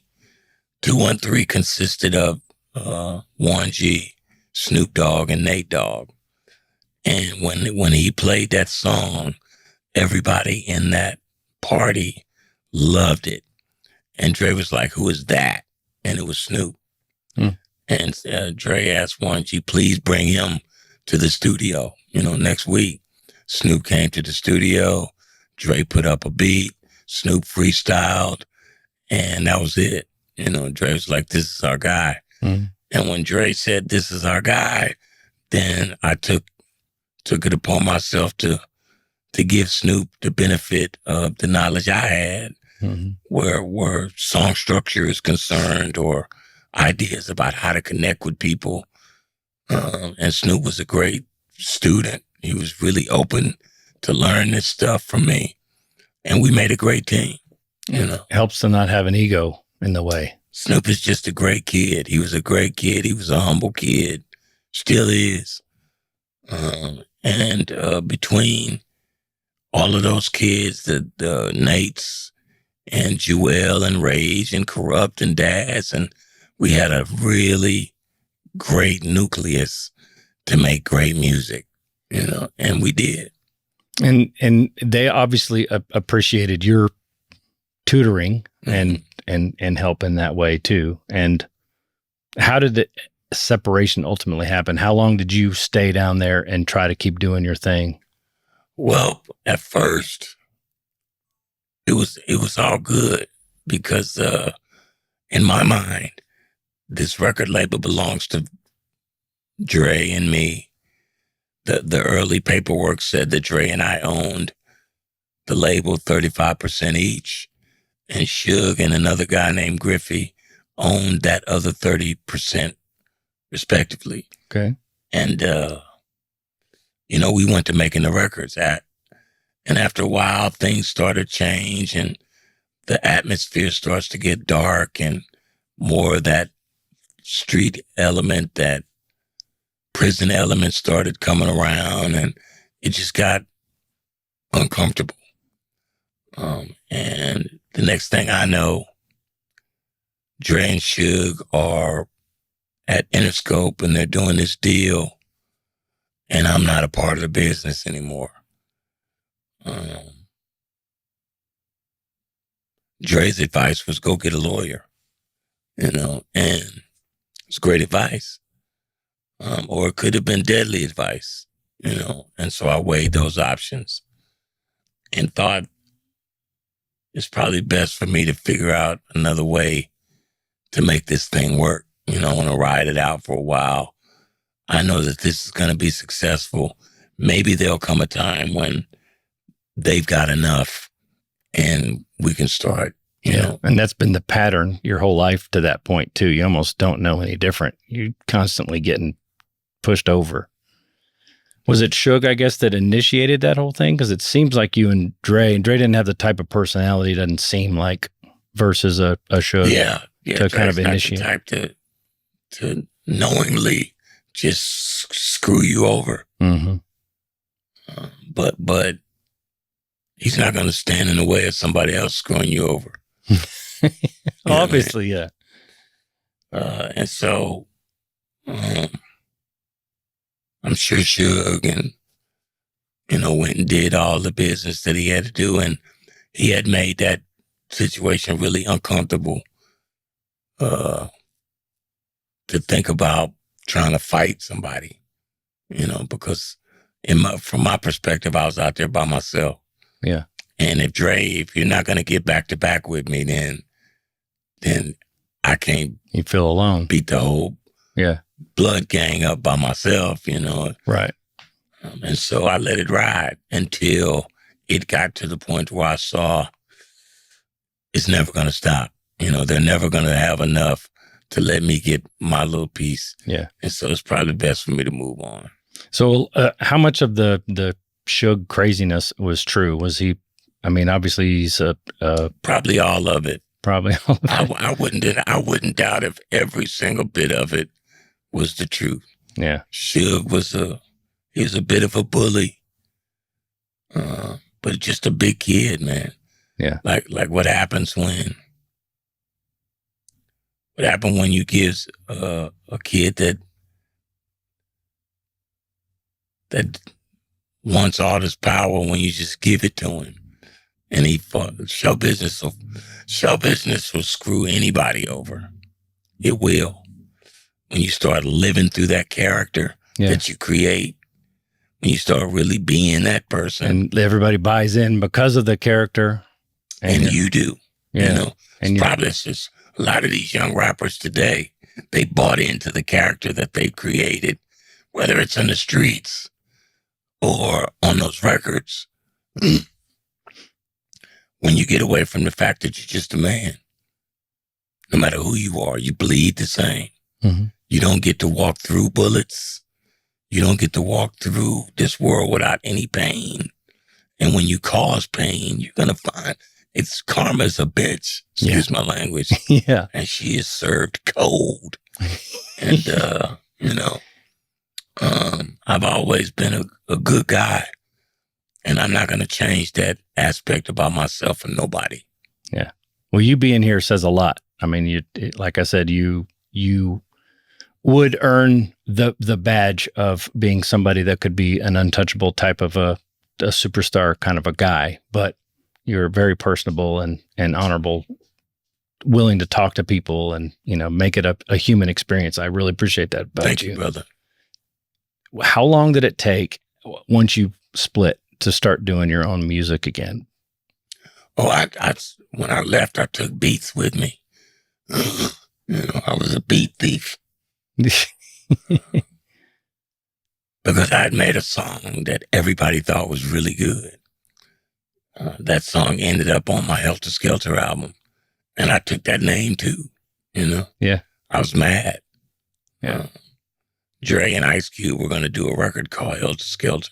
213 consisted of Warren G, Snoop Dogg, and Nate Dogg. And when he played that song, everybody in that party loved it. And Dre was like, who is that? And it was Snoop. And Dre asked Warren G, please bring him to the studio, next week. Snoop came to the studio. Dre put up a beat. Snoop freestyled. And that was it. Dre was like, this is our guy. And when Dre said, this is our guy, then I took it upon myself to give Snoop the benefit of the knowledge I had, where song structure is concerned or ideas about how to connect with people. And Snoop was a great student. He was really open to learn this stuff from me. And we made a great team, Helps to not have an ego in the way. Snoop is just a great kid. He was a great kid. He was a humble kid. Still is. And between all of those kids, the Nates and Jewel and Rage and Corrupt and Daz, and we had a really great nucleus to make great music, and we did. And they obviously appreciated your tutoring and help in that way too. And how did the separation ultimately happen? How long did you stay down there and try to keep doing your thing? Well, at first, it was all good because in my mind, this record label belongs to Dre and me. The early paperwork said that Dre and I owned the label 35% each, and Suge and another guy named Griffey owned that other 30% respectively. Okay. And, we went to making the records and after a while, things started to change and the atmosphere starts to get dark and more of that street element, that prison element started coming around and it just got uncomfortable. And the next thing I know, Dre and Suge are at Interscope and they're doing this deal and I'm not a part of the business anymore. Dre's advice was go get a lawyer, and it's great advice. Or it could have been deadly advice, and so I weighed those options and thought it's probably best for me to figure out another way to make this thing work. I want to ride it out for a while. I know that this is going to be successful. Maybe there'll come a time when they've got enough and we can start, And that's been the pattern your whole life to that point too. You almost don't know any different. You're constantly getting pushed over. Was it Suge, I guess, that initiated that whole thing? Because it seems like you and Dre didn't have the type of personality, doesn't seem like, versus a Suge. Yeah. To Dre's kind of not initiate. the type to knowingly just screw you over. Mm-hmm. But he's not going to stand in the way of somebody else screwing you over. Obviously, yeah. And so I'm sure Suge and, went and did all the business that he had to do. And he had made that situation really uncomfortable to think about trying to fight somebody, because from my perspective, I was out there by myself. Yeah. And if you're not going to get back to back with me, then I can't. You feel alone. Beat the whole blood gang up by myself, Right. And so I let it ride until it got to the point where I saw it's never going to stop. They're never going to have enough to let me get my little piece. Yeah. And so it's probably best for me to move on. So how much of the Suge craziness was true? Was he, I mean, obviously he's probably all of it. Probably all of it. I wouldn't doubt if every single bit of it was the truth. Yeah. Suge was a bit of a bully, but just a big kid, man. Yeah. Like what happened when you give a kid that wants all this power when you just give it to him. And he fought show business will screw anybody over. It will. When you start living through that character that you create, when you start really being that person. And everybody buys in because of the character. And you do. Yeah. And probably it's just a lot of these young rappers today, they bought into the character that they created, whether it's in the streets or on those records. When you get away from the fact that you're just a man, no matter who you are, you bleed the same. Mm-hmm. You don't get to walk through bullets. You don't get to walk through this world without any pain. And when you cause pain, you're going to find it's karma's a bitch. Excuse my language. Yeah. And she is served cold. And, I've always been a good guy. And I'm not going to change that aspect about myself and nobody. Yeah. Well, you being here says a lot. I mean, like I said, you would earn the badge of being somebody that could be an untouchable type of a superstar kind of a guy, but you're very personable and honorable, willing to talk to people and, make it a human experience. I really appreciate that about Thank you, brother. How long did it take once you split to start doing your own music again? Oh, when I left, I took beats with me. I was a beat thief. Because I had made a song that everybody thought was really good. That song ended up on my Helter Skelter album. And I took that name too, Yeah. I was mad. Yeah. Dre and Ice Cube were going to do a record called Helter Skelter.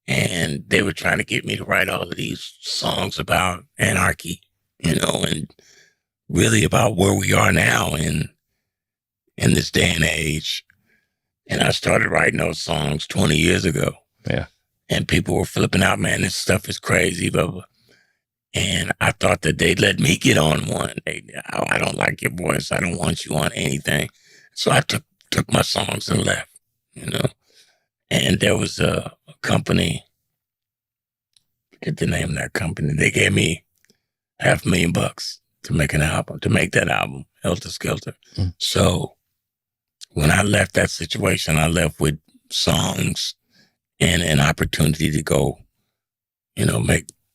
And they were trying to get me to write all of these songs about anarchy, and really about where we are now in this day and age. And I started writing those songs 20 years ago. Yeah. And people were flipping out, man, this stuff is crazy, blah, blah. And I thought that they'd let me get on one. I don't like your voice. I don't want you on anything. So I took my songs and left, And there was a company, forget the name of that company. They gave me $500,000 to make that album, Helter Skelter. Mm. So when I left that situation, I left with songs and an opportunity to go,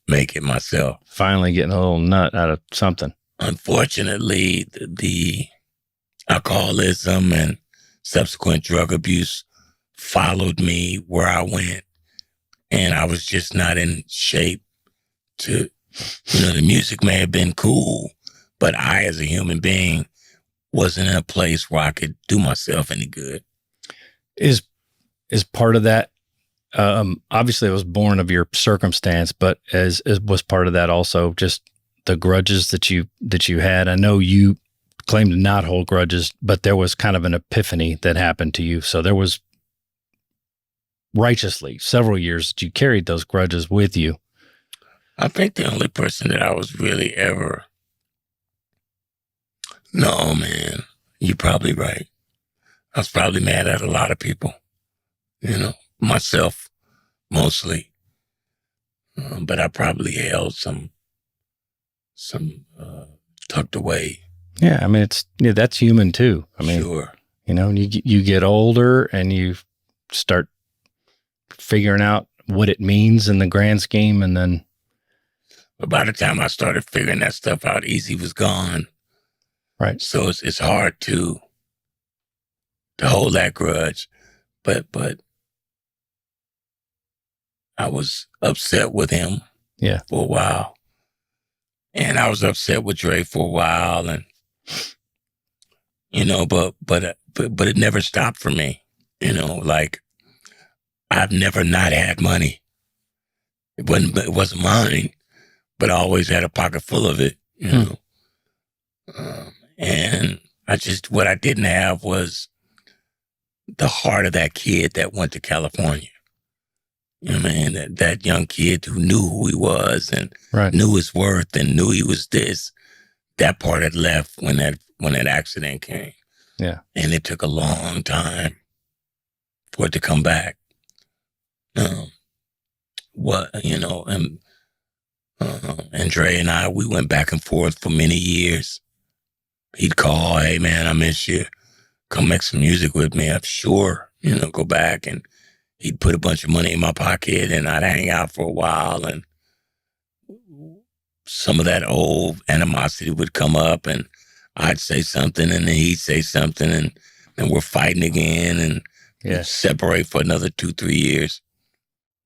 make it myself. Finally getting a little nut out of something. Unfortunately, the alcoholism and subsequent drug abuse followed me where I went. And I was just not in shape to, the music may have been cool, but I, as a human being, wasn't in a place where I could do myself any good. Is part of that, obviously it was born of your circumstance, but as was part of that also just the grudges that you had? I know you claim to not hold grudges, but there was kind of an epiphany that happened to you. So there was righteously several years that you carried those grudges with you. I think the only person that I was really ever... No, man, you're probably right. I was probably mad at a lot of people, myself mostly. But I probably held some tucked away. Yeah, I mean, that's human too. I mean, sure. You get older and you start figuring out what it means in the grand scheme, and then. But by the time I started figuring that stuff out, Easy was gone. Right. So it's hard to hold that grudge, but I was upset with him. Yeah. For a while, And I was upset with Dre for a while, and but it never stopped for me. Like I've never not had money. It wasn't mine, but I always had a pocket full of it. And what I didn't have was the heart of that kid that went to California. You know what I mean? That young kid who knew who he was and knew his worth and knew he was this. That part had left when that accident came. Yeah. And it took a long time for it to come back. And Dre and I, we went back and forth for many years. He'd call, hey man, I miss you. Come make some music with me. I'm sure, go back. And he'd put a bunch of money in my pocket and I'd hang out for a while. And some of that old animosity would come up and I'd say something and then he'd say something and we're fighting again and we'd separate for another 2-3 years.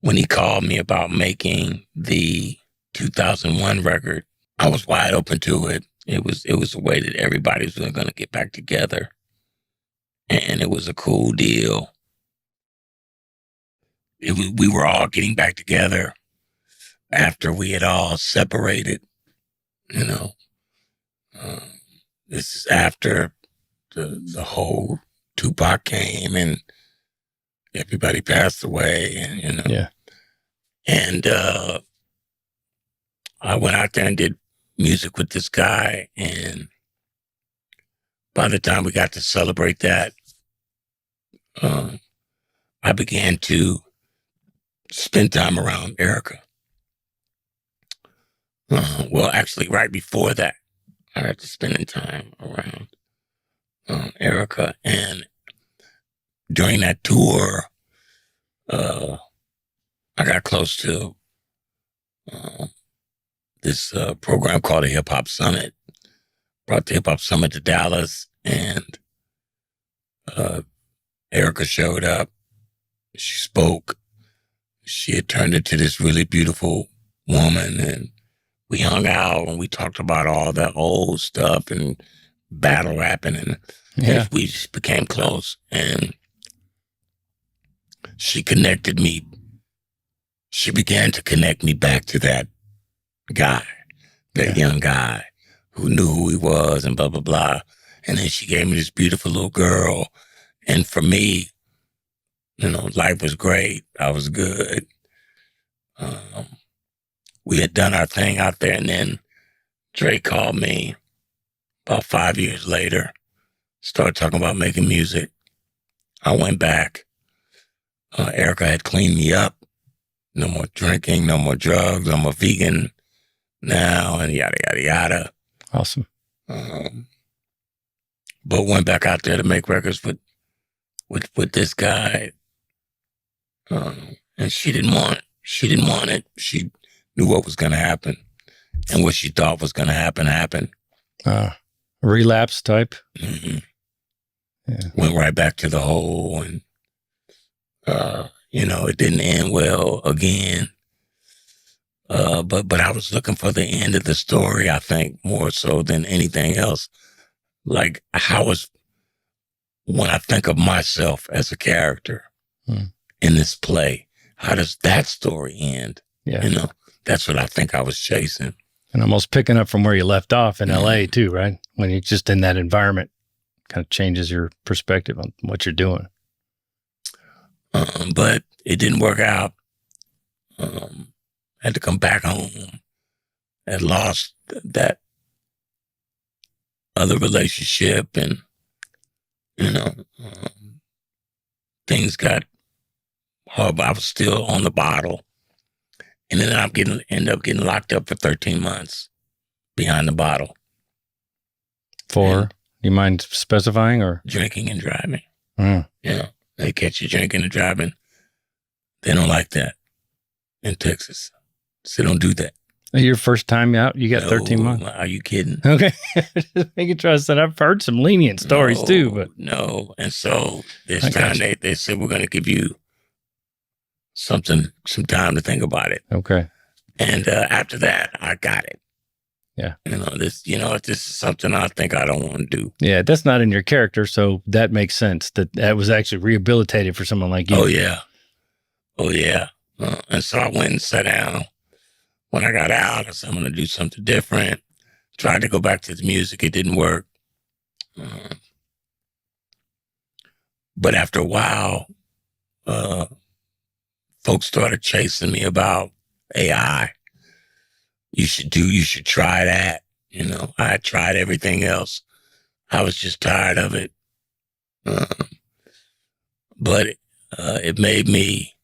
When he called me about making the 2001 record, I was wide open to it. It was a way that everybody was going to get back together. And it was a cool deal. We were all getting back together after we had all separated, This is after the whole Tupac came and everybody passed away, and And I went out there and did music with this guy, and by the time we got to celebrate that, I began to spend time around Erica. Well, actually, right before that, I had to spend time around Erica, and during that tour, I got close to this program called the Hip Hop Summit. Brought the Hip Hop Summit to Dallas, and Erica showed up. She spoke. She had turned into this really beautiful woman, and we hung out and we talked about all that old stuff and battle rapping, and we just became close. And she connected me. She began to connect me back to that guy, that young guy who knew who he was and blah, blah, blah. And then she gave me this beautiful little girl. And for me, life was great. I was good. We had done our thing out there, and then Drake called me about 5 years later, started talking about making music. I went back. Erica had cleaned me up. No more drinking, no more drugs, I'm a vegan now, and yada, yada, yada. Awesome. But went back out there to make records with this guy. And she didn't want it. She didn't want it. She knew what was going to happen. And what she thought was going to happen, happened. Relapse type? Mm-hmm. Yeah. Went right back to the hole, and, it didn't end well again. But I was looking for the end of the story, I think, more so than anything else. Like, when I think of myself as a character in this play, how does that story end? Yeah. That's what I think I was chasing. And almost picking up from where you left off in LA too, right? When you're just in that environment, kind of changes your perspective on what you're doing. But it didn't work out. Had to come back home. Had lost that other relationship, and things got hard. But I was still on the bottle, and then I ended up getting locked up for 13 months behind the bottle. For, you mind specifying, or drinking and driving? They catch you drinking and driving. They don't like that in Texas. So don't do that. Your first time out, you got 13 months? Are you kidding? Okay. Just making sure. I said, I've heard some lenient stories too, but. No. And so this time they said, we're going to give you some time to think about it. Okay. And after that, I got it. Yeah. This is something I think I don't want to do. Yeah, that's not in your character, so that makes sense. That was actually rehabilitated for someone like you. Oh yeah. And so I went and sat down. When I got out, I said, I'm going to do something different. Tried to go back to the music. It didn't work. But after a while, folks started chasing me about AI. You should try that. I had tried everything else. I was just tired of it. But it made me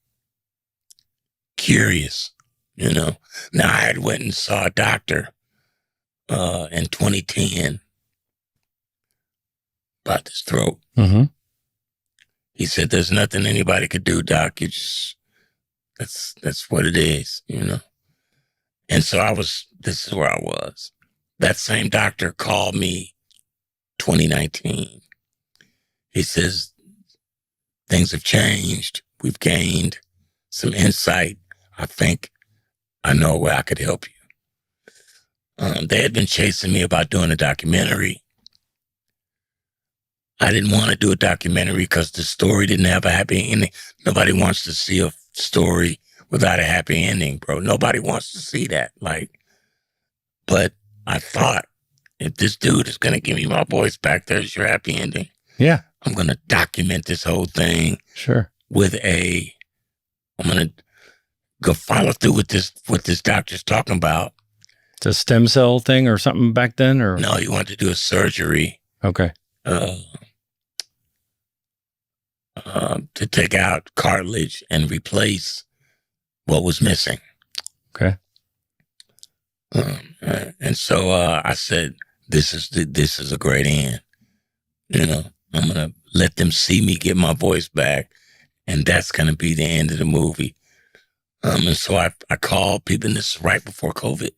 curious, Now I had went and saw a doctor in 2010 about this throat. Mm-hmm. He said, "There's nothing anybody could do, Doc. You just that's what it is, And so this is where I was. That same doctor called me 2019. He says, things have changed. We've gained some insight. I think I know where I could help you. They had been chasing me about doing a documentary. I didn't want to do a documentary because the story didn't have a happy ending. Nobody wants to see a story without a happy ending, bro. Nobody wants to see that. But I thought, if this dude is going to give me my voice back, there's your happy ending. Yeah. I'm going to document this whole thing. Sure. I'm going to go follow through with this doctor's talking about. It's a stem cell thing or something back then, or? No, he wanted to do a surgery. Okay. To take out cartilage and replace what was missing. Okay. And so I said, this is a great end. I'm going to let them see me get my voice back, and that's going to be the end of the movie. And so I called people, and this is right before COVID.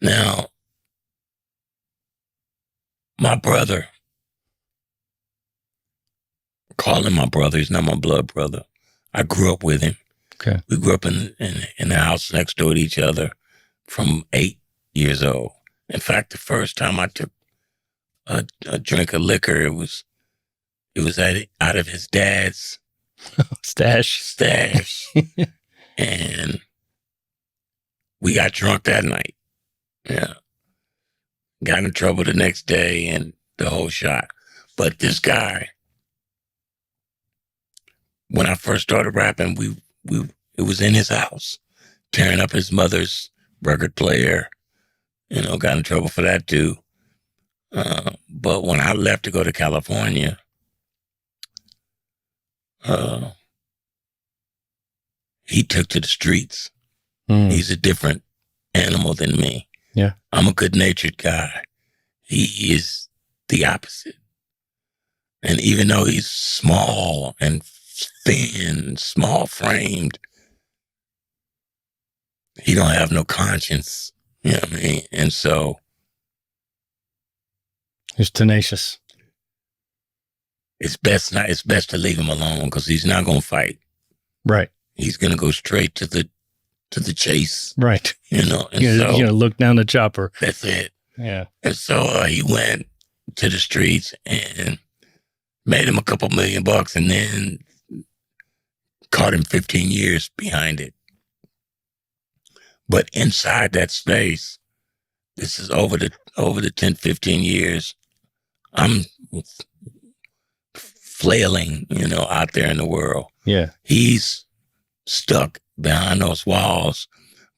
Now, my brother, call him my brother, he's not my blood brother. I grew up with him. Okay. We grew up in the house next door to each other from 8 years old. In fact, the first time I took a drink of liquor, it was out of his dad's stash. And we got drunk that night. Yeah. Got in trouble the next day and the whole shot. But this guy, when I first started rapping, it was in his house, tearing up his mother's record player. Got in trouble for that too. But when I left to go to California, he took to the streets. He's a different animal than me. Yeah. I'm a good-natured guy. He is the opposite. And even though he's small and thin, small-framed, he don't have no conscience. You know what I mean? And so he's tenacious. It's best to leave him alone because he's not going to fight. Right. He's going to go straight to the chase. Right. And you're going to look down the chopper. That's it. Yeah. And so he went to the streets and made him a couple $1 million and then caught him 15 years behind it. But inside that space, this is over the 10, 15 years, I'm flailing, out there in the world. Yeah. He's stuck behind those walls,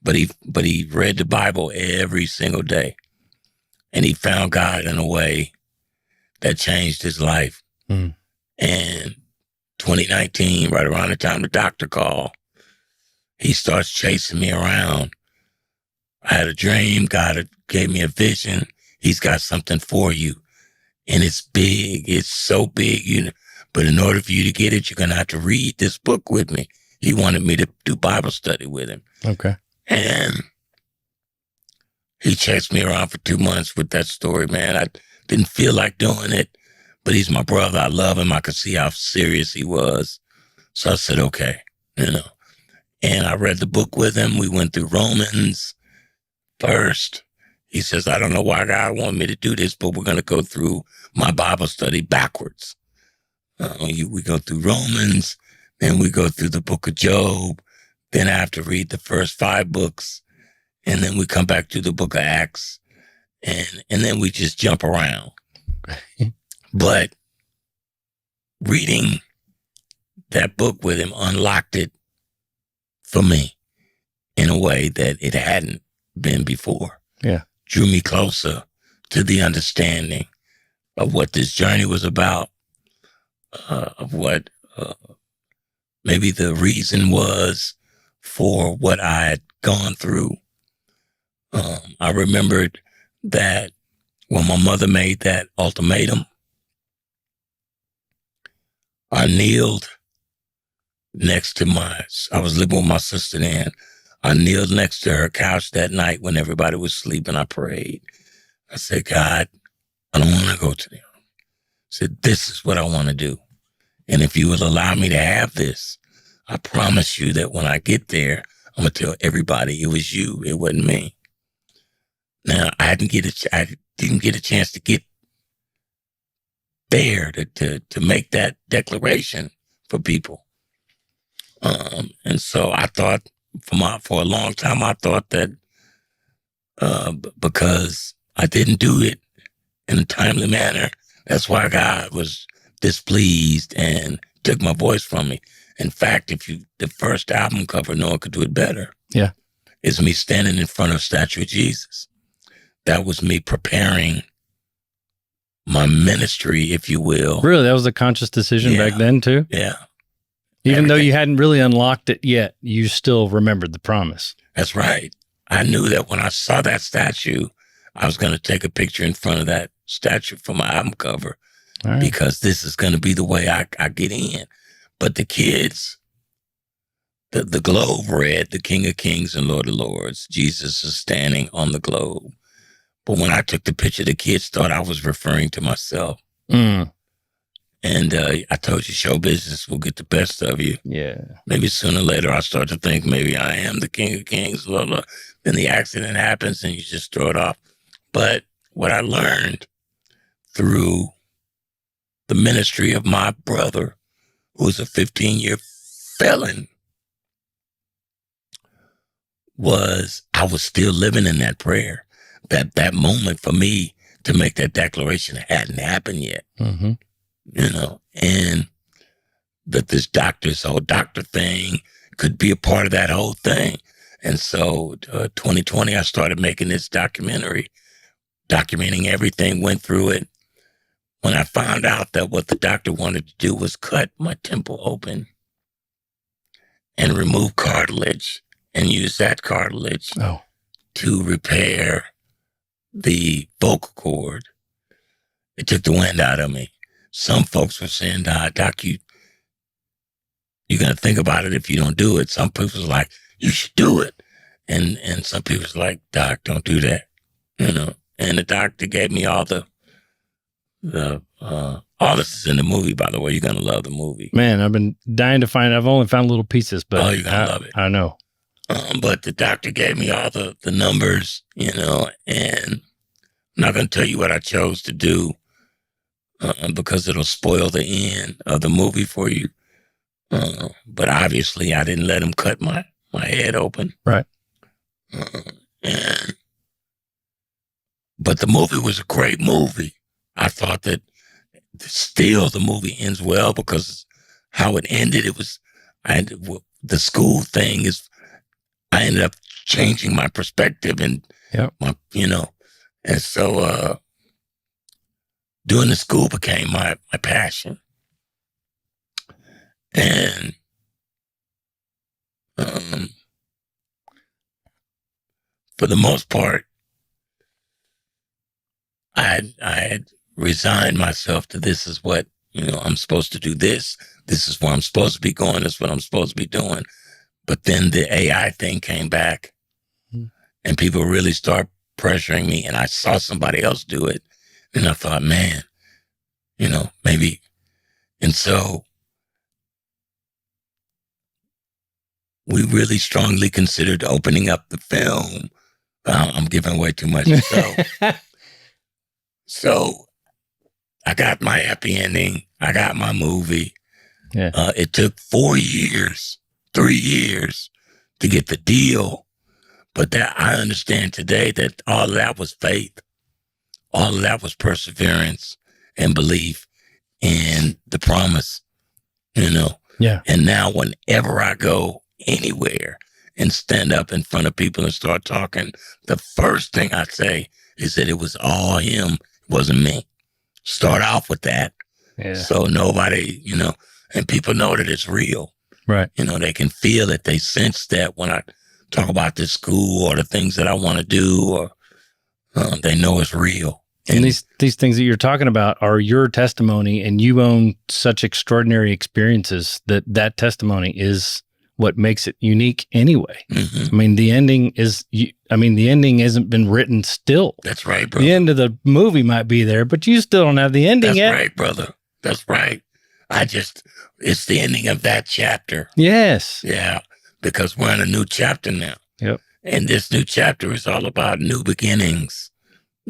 but he read the Bible every single day. And he found God in a way that changed his life. And 2019, right around the time the doctor called, he starts chasing me around. I had a dream. God gave me a vision. He's got something for you. And it's big. It's so big. But in order for you to get it, you're going to have to read this book with me. He wanted me to do Bible study with him. Okay. And he chased me around for 2 months with that story, man. I didn't feel like doing it, but he's my brother. I love him. I could see how serious he was. So I said, okay, And I read the book with him. We went through Romans first, He says, I don't know why God wanted me to do this, but we're going to go through my Bible study backwards. We go through Romans, then we go through the book of Job. Then I have to read the first 5 books, and then we come back to the book of Acts, and then we just jump around. But reading that book with him unlocked it for me in a way that it hadn't been before. Yeah. Drew me closer to the understanding of what this journey was about, of what maybe the reason was for what I had gone through. I remembered that when my mother made that ultimatum, I kneeled next to I was living with my sister then. I kneeled next to her couch that night when everybody was sleeping. I prayed. I said, God, I don't want to go to them. I said, this is what I want to do. And if you will allow me to have this, I promise you that when I get there, I'm going to tell everybody it was you, it wasn't me. Now, I didn't get a chance to get there to make that declaration for people. And so I thought for a long time, I thought that because I didn't do it in a timely manner, that's why God was displeased and took my voice from me. In fact, the first album cover, No One Could Do It Better. Yeah. Is me standing in front of a statue of Jesus. That was me preparing my ministry, if you will. Really? That was a conscious decision back then too? Yeah. Even though you hadn't really unlocked it yet, you still remembered the promise. That's right. I knew that when I saw that statue, I was going to take a picture in front of that statue for my album cover. Right. Because this is going to be the way I get in. But the kids, the globe read, the King of Kings and Lord of Lords. Jesus is standing on the globe. But when I took the picture, the kids thought I was referring to myself. Mm. And I told you, show business will get the best of you. Yeah. Maybe sooner or later, I start to think maybe I am the King of Kings, blah, blah. Then the accident happens and you just throw it off. But what I learned through the ministry of my brother, who was a 15-year felon, was I was still living in that prayer. That moment for me to make that declaration hadn't happened yet. Mm-hmm. You know, and that this whole doctor thing could be a part of that whole thing. And so 2020, I started making this documentary, documenting everything, went through it. When I found out that what the doctor wanted to do was cut my temple open and remove cartilage and use that cartilage to repair the vocal cord, it took the wind out of me. Some folks were saying, Doc, you're going to think about it if you don't do it. Some people was like, you should do it. And some people was like, Doc, don't do that. You know, and the doctor gave me all all this is in the movie, by the way. You're going to love the movie. Man, I've been dying to find it. I've only found little pieces, but you're going to love it. I know. But the doctor gave me all the numbers, you know, and I'm not going to tell you what I chose to do because it'll spoil the end of the movie for you. But obviously, I didn't let him cut my head open. Right. But the movie was a great movie. I thought that still the movie ends well because how it ended, the school thing is, I ended up changing my perspective and and so doing the school became my passion. And for the most part, I had resigned myself to this is what, I'm supposed to do this. This is where I'm supposed to be going. This is what I'm supposed to be doing. But then the AI thing came back and people really start pressuring me. And I saw somebody else do it. And I thought, man, maybe. And so we really strongly considered opening up the film I'm giving away too much. So I got my happy ending. I got my movie. Yeah. It took 3 years to get the deal. But that I understand today that all of that was faith. All of that was perseverance and belief in the promise, Yeah. And now whenever I go anywhere and stand up in front of people and start talking, the first thing I say is that it was all him, it wasn't me. Start off with that. Yeah. So nobody, and people know that it's real. Right. They can feel it. They sense that when I talk about this school or the things that I want to do, or they know it's real. And these things that you're talking about are your testimony, and you own such extraordinary experiences that testimony is what makes it unique anyway. Mm-hmm. I mean, the ending hasn't been written still. That's right, brother. The end of the movie might be there, but you still don't have the ending yet. That's right, brother. That's right. It's the ending of that chapter. Yes. Yeah, because we're in a new chapter now. Yep. And this new chapter is all about new beginnings,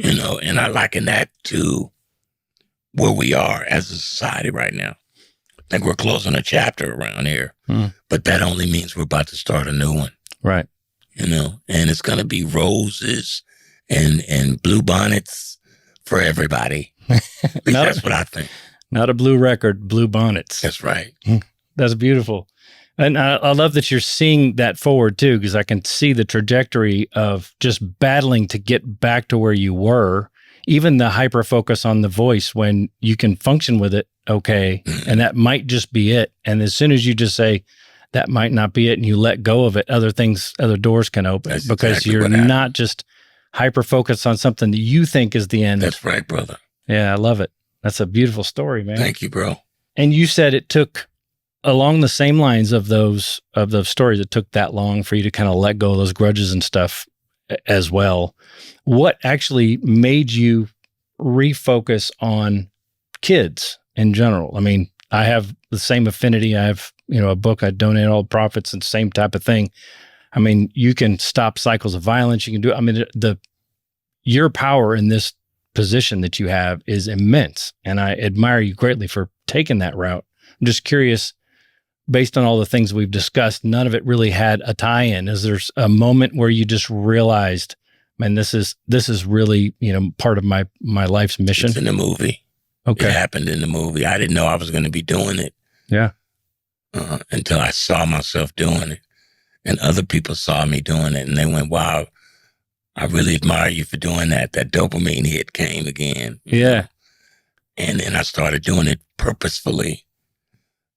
and I liken that to where we are as a society right now. I think we're closing a chapter around here, but that only means we're about to start a new one. Right. And it's going to be roses and blue bonnets for everybody. At least that's what I think. Not a blue record, blue bonnets. That's right. That's beautiful. And I love that you're seeing that forward too, because I can see the trajectory of just battling to get back to where you were, even the hyper focus on the voice when you can function with it. Okay. And that might just be it. And as soon as you just say that might not be it and you let go of it, other doors can open. That's because exactly you're what happened. not just hyper focused on something that you think is the end. That's right, brother. Yeah. I love it. That's a beautiful story, man. Thank you, bro. And you said it took, along the same lines of those stories, it took that long for you to kind of let go of those grudges and stuff as well. What actually made you refocus on kids in general? I mean, I have the same affinity. I have, a book, I donate all profits and same type of thing. I mean, you can stop cycles of violence. You can do, your power in this position that you have is immense. And I admire you greatly for taking that route. I'm just curious, based on all the things we've discussed, none of it really had a tie-in. Is there a moment where you just realized, man, this is really, part of my life's mission? It's in the movie. Okay. It happened in the movie. I didn't know I was going to be doing it. Yeah. Until I saw myself doing it. And other people saw me doing it, and they went, wow, I really admire you for doing that. That dopamine hit came again. Yeah. And then I started doing it purposefully.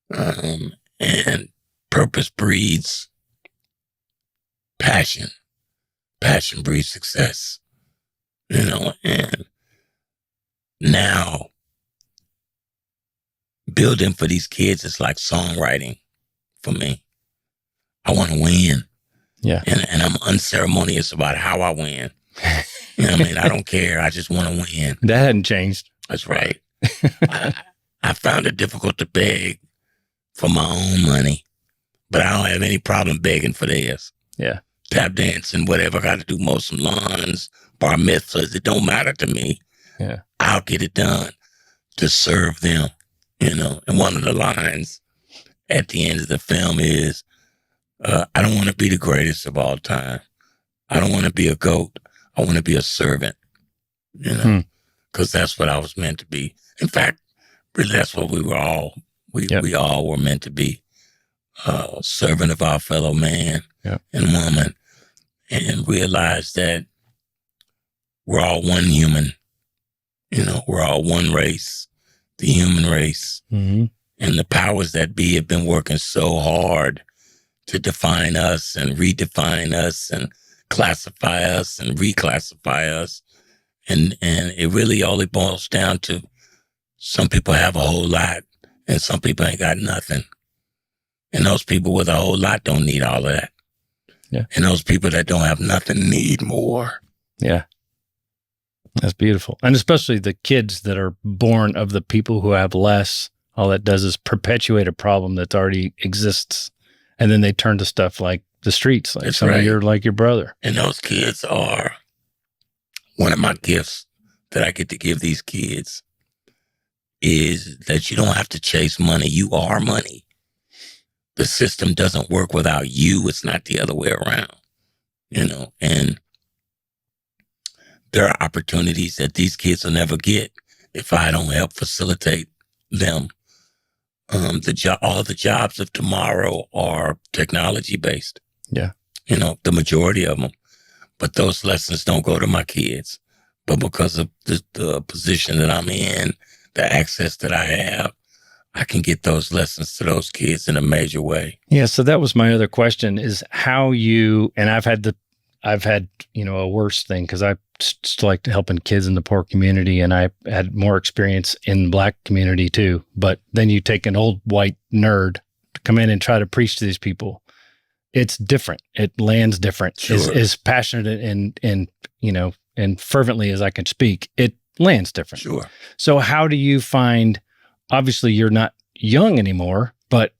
And purpose breeds passion. Passion breeds success. And now building for these kids is like songwriting for me. I want to win. Yeah. And I'm unceremonious about how I win. I don't care. I just want to win. That hadn't changed. That's right. I found it difficult to beg for my own money, but I don't have any problem begging for theirs. Yeah. Tap dancing, whatever I got to do, mow some lawns, bar mitzvahs, it don't matter to me. Yeah. I'll get it done to serve them, And one of the lines at the end of the film is, I don't want to be the greatest of all time. I don't want to be a goat. I want to be a servant, because that's what I was meant to be. In fact, really, that's what we were all. We all were meant to be, servant of our fellow man and woman, and realize that we're all one human. We're all one race, the human race. Mm-hmm. And the powers that be have been working so hard to define us and redefine us and classify us and reclassify us. And it really only boils down to some people have a whole lot and some people ain't got nothing. And those people with a whole lot don't need all of that. Yeah. And those people that don't have nothing need more. Yeah. That's beautiful. And especially the kids that are born of the people who have less, all that does is perpetuate a problem that already exists. And then they turn to stuff like the streets. Like That's some right. of your brother. And those kids are one of my gifts that I get to give these kids is that you don't have to chase money. You are money. The system doesn't work without you. It's not the other way around, and there are opportunities that these kids will never get if I don't help facilitate them. All the jobs of tomorrow are technology based. Yeah. The majority of them. But those lessons don't go to my kids. But because of the position that I'm in, the access that I have, I can get those lessons to those kids in a major way. Yeah. So that was my other question is how you, and I've had a worse thing because I just like helping kids in the poor community and I had more experience in the Black community too. But then you take an old white nerd to come in and try to preach to these people. It's different. It lands different. Sure. As passionate and fervently as I can speak, it lands different. Sure. So how do you find, obviously you're not young anymore, but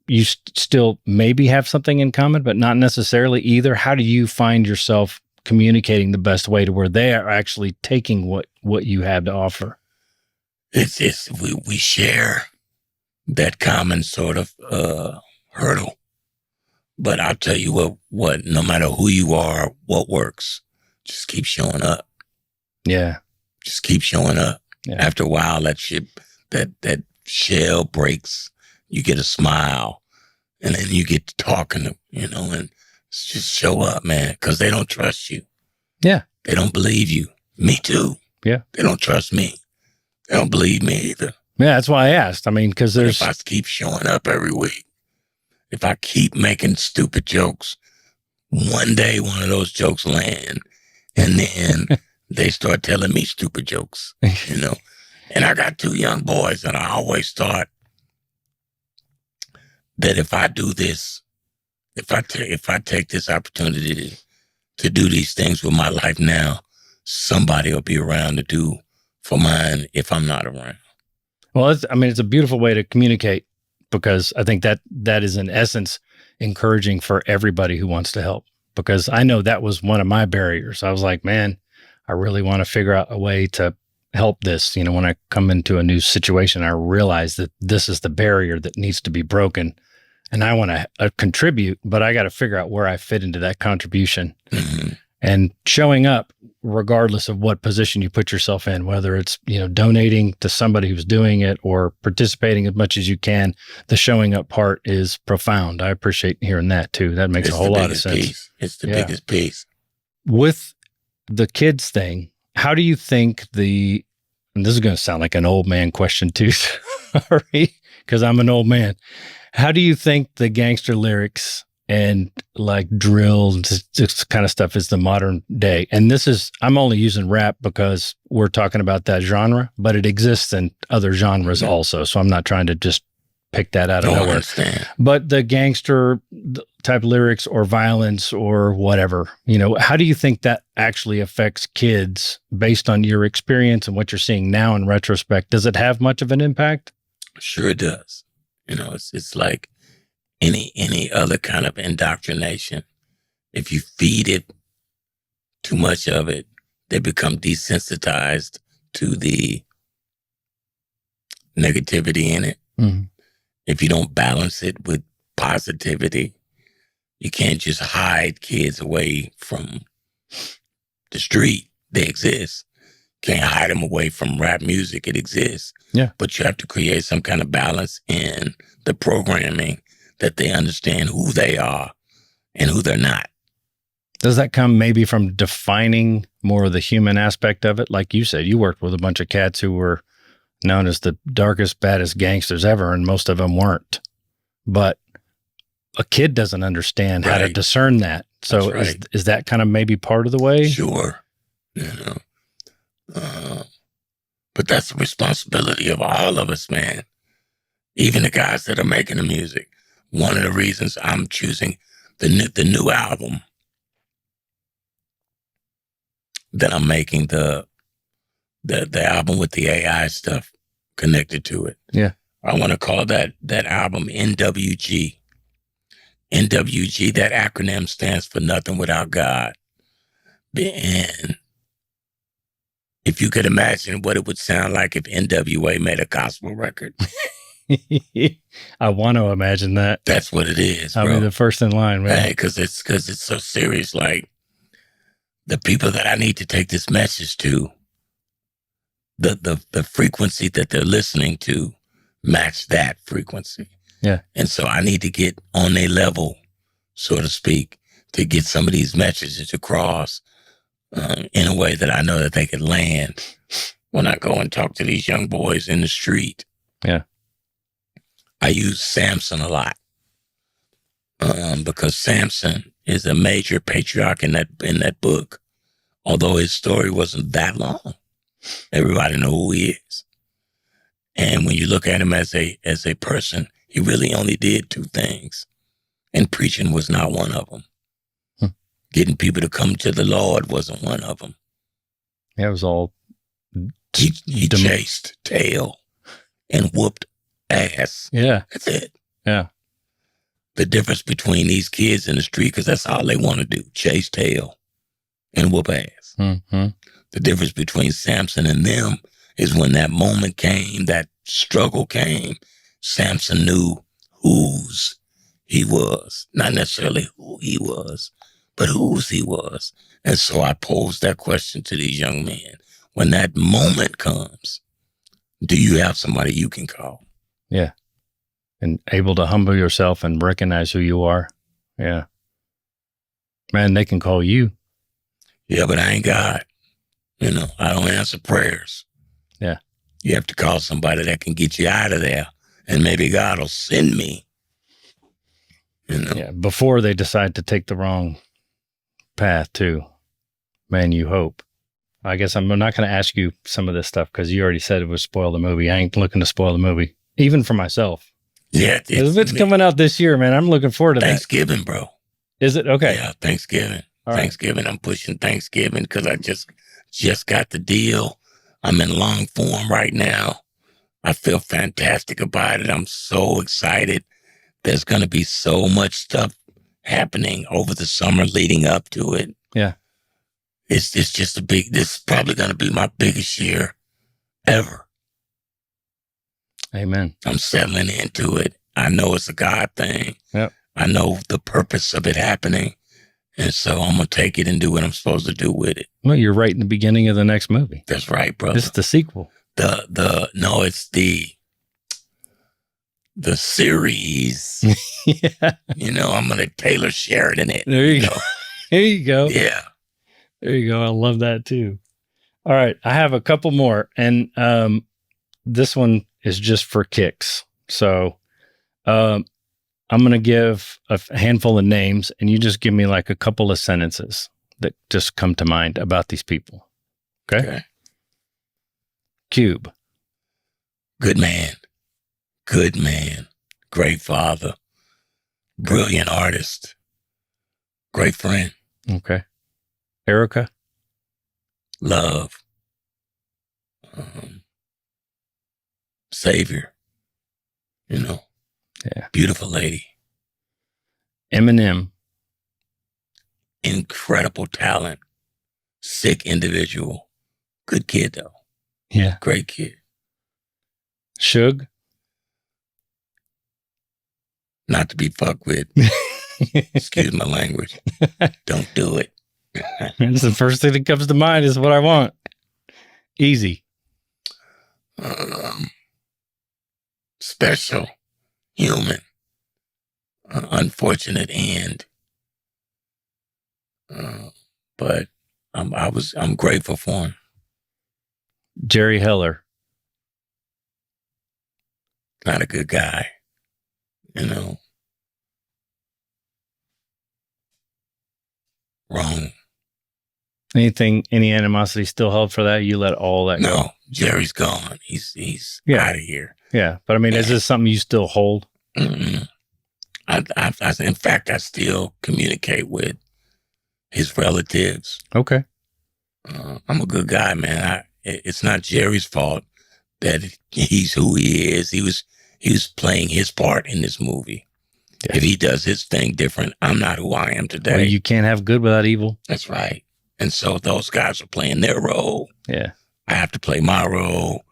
you still maybe have something in common, but not necessarily either. How do you find yourself communicating the best way to where they are actually taking what you have to offer? It's we share that common sort of hurdle. But I'll tell you what, no matter who you are, what works, just keep showing up. Yeah. Just keep showing up. Yeah. After a while, that shell breaks. You get a smile, and then you get to talking, and just show up, man, because they don't trust you. Yeah. They don't believe you. Me too. Yeah. They don't trust me. They don't believe me either. Yeah, that's why I asked. I mean, because there's... If I keep showing up every week, if I keep making stupid jokes, one day one of those jokes land, and then they start telling me stupid jokes, And I got 2 young boys, and I always thought that if I do this, if I take this opportunity to do these things with my life now, somebody will be around to do for mine if I'm not around. Well, it's a beautiful way to communicate because I think that is in essence encouraging for everybody who wants to help. Because I know that was one of my barriers. I was like, man, I really want to figure out a way to help this. When I come into a new situation, I realize that this is the barrier that needs to be broken. And I want to contribute, but I got to figure out where I fit into that contribution. Mm-hmm. And showing up, regardless of what position you put yourself in, whether it's, donating to somebody who's doing it or participating as much as you can, the showing up part is profound. I appreciate hearing that too. That makes a whole lot of sense. Piece. It's the biggest piece. With the kids thing, how do you think and this is going to sound like an old man question too, sorry, because I'm an old man. How do you think the gangster lyrics and like drill, this kind of stuff is the modern day? And I'm only using rap because we're talking about that genre, but it exists in other genres also. So I'm not trying to just pick that out of nowhere. Understand. But the gangster type lyrics or violence or whatever, how do you think that actually affects kids based on your experience and what you're seeing now in retrospect? Does it have much of an impact? Sure it does. It's like any other kind of indoctrination. If you feed it too much of it, they become desensitized to the negativity in it. Mm-hmm. If you don't balance it with positivity, you can't just hide kids away from the street. They exist. Can't hide them away from rap music. It exists. Yeah. But you have to create some kind of balance in the programming that they understand who they are and who they're not. Does that come maybe from defining more of the human aspect of it? Like you said, you worked with a bunch of cats who were known as the darkest, baddest gangsters ever, and most of them weren't. But a kid doesn't understand how to discern that. So is that kind of maybe part of the way? Sure. But that's the responsibility of all of us, man. Even the guys that are making the music. One of the reasons I'm choosing the new album that I'm making, the album with the AI stuff connected to it. Yeah. I want to call that album NWG. NWG, that acronym stands for Nothing Without God. And if you could imagine what it would sound like if NWA made a gospel record, I want to imagine that. that's what it is, bro. I'll be the first in line, man. Hey, because it's so serious. Like, the people that I need to take this message to, the frequency that they're listening to match that frequency. Yeah. And so I need to get on their level, so to speak, to get some of these messages across in a way that I know that they can land when I go and talk to these young boys in the street. Yeah. I use Samson a lot because Samson is a major patriarch in that book. Although his story wasn't that long, everybody know who he is. And when you look at him as a person, he really only did two things, and preaching was not one of them. Getting people to come to the Lord wasn't one of them. Yeah, it was all. He chased tail and whooped ass. Yeah. That's it. Yeah. The difference between these kids in the street, because that's all they want to do, chase tail and whoop ass. Mm-hmm. The difference between Samson and them is when that moment came, that struggle came, Samson knew whose he was. Not necessarily who he was, but whose he was. And so I posed that question to these young men. When that moment comes, do you have somebody you can call? Yeah. And able to humble yourself and recognize who you are. Yeah. Man, they can call you. Yeah, but I ain't God. You know, I don't answer prayers. Yeah. You have to call somebody that can get you out of there, and maybe God will send me. You know? Yeah. Before they decide to take the wrong path too. Man, you hope. I guess I'm not going to ask you some of this stuff because you already said it would spoil the movie. I ain't looking to spoil the movie, even for myself. Yeah. If it's coming out this year, man, I'm looking forward to Thanksgiving, bro. that. Is it? Okay. Yeah, Thanksgiving. All right. Thanksgiving. I'm pushing Thanksgiving because I just got the deal. I'm in long form right now. I feel fantastic about it. I'm so excited. There's going to be so much stuff happening over the summer leading up to it. Yeah. It's just this is probably going to be my biggest year ever. Amen. I'm settling into it. I know it's a God thing. Yep. I know the purpose of it happening. And so I'm going to take it and do what I'm supposed to do with it. Well, you're right in the beginning of the next movie. That's right, brother. This is the sequel. It's the series. Yeah. You know, I'm going to Taylor Sheridan it. There you go. There you go. Yeah. There you go. I love that too. All right. I have a couple more, and this one is just for kicks. So I'm going to give a handful of names, and you just give me like a couple of sentences that just come to mind about these people. Okay? Cube. Good man. Good man. Great father. Brilliant artist. Great friend. Okay. Erica. Love. Savior. You know. Yeah. Beautiful lady. Eminem. Incredible talent. Sick individual. Good kid, though. Yeah. Great kid. Suge. Not to be fucked with. Excuse my language. Don't do it. It's the first thing that comes to mind is what I want. Easy. Special. Human. Unfortunate end. But I'm grateful for him. Jerry Heller. Not a good guy. You know. Wrong. Any animosity still held for that? You let all that go? No, Jerry's gone. He's Yeah. out of here. Yeah. But I mean, is this something you still hold? Mm-mm. In fact, I still communicate with his relatives. Okay. I'm a good guy, man. It's not Jerry's fault that he's who he is. He was playing his part in this movie. If he does his thing different, I'm not who I am today. Well, you can't have good without evil. That's right. And so those guys are playing their role. Yeah. I have to play my role.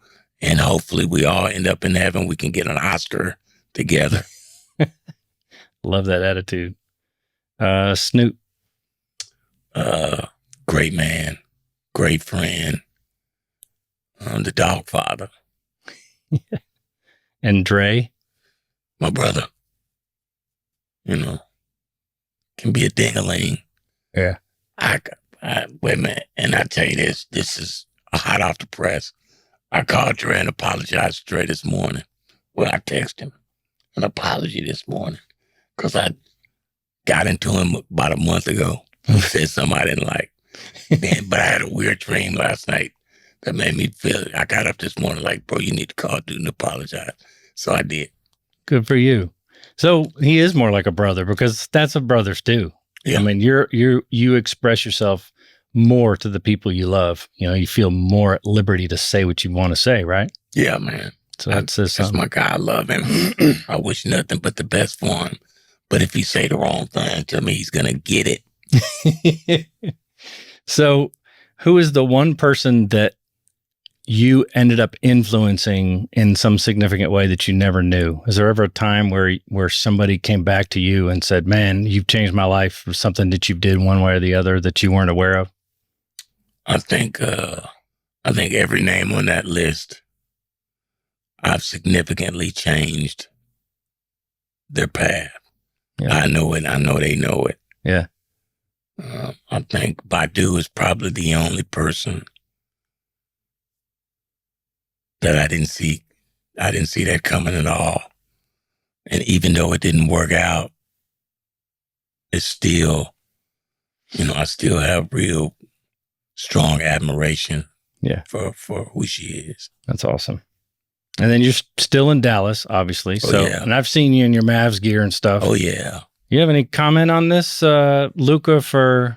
And hopefully we all end up in heaven. We can get an Oscar together. Love that attitude. Snoop. Great man. Great friend. The dog father. And Dre. My brother. You know, can be a ding-a-ling. Yeah. Wait a minute. And I tell you this is hot off the press. I called Dre and apologized to Dre this morning. Well, I texted him an apology this morning because I got into him about a month ago. He said something I didn't like. But I had a weird dream last night that made me feel, I got up this morning like, bro, you need to call dude and apologize. So I did. Good for you. So he is more like a brother because that's what brothers do. Yeah. I mean, you express yourself more to the people you love. You know, you feel more at liberty to say what you want to say, right? Yeah, man. So that's my guy. I love him. I wish nothing but the best for him. But if he say the wrong thing to me, he's going to get it. So who is the one person that you ended up influencing in some significant way that you never knew? Is there ever a time where somebody came back to you and said, man, you've changed my life for something that you did one way or the other that you weren't aware of? I think every name on that list, I've significantly changed their path. Yeah. I know it. I know they know it. Yeah. I think Badu is probably the only person that I didn't see that coming at all. And even though it didn't work out, it's still, I still have real strong admiration for who she is. That's awesome. And then you're still in Dallas, obviously. Oh, So, yeah. And I've seen you in your Mavs gear and stuff. Oh, yeah. You have any comment on this, Luka, for...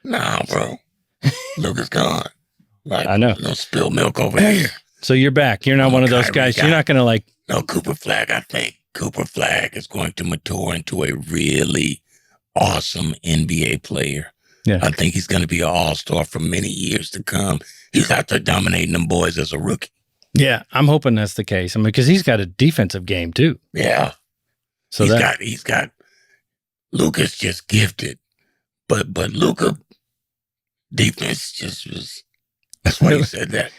Nah, bro. Luka's gone. Like, I know. No spilled milk over here. So you're back. You're not one of those guys. You're not going to like... No, Cooper Flag, I think Cooper Flag is going to mature into a really awesome NBA player. Yeah. I think he's going to be an all-star for many years to come. He's out there dominating them boys as a rookie. Yeah, I'm hoping that's the case. I mean, because he's got a defensive game too. Yeah. So he's got Luka's just gifted. But Luka defense just was, that's why you said that.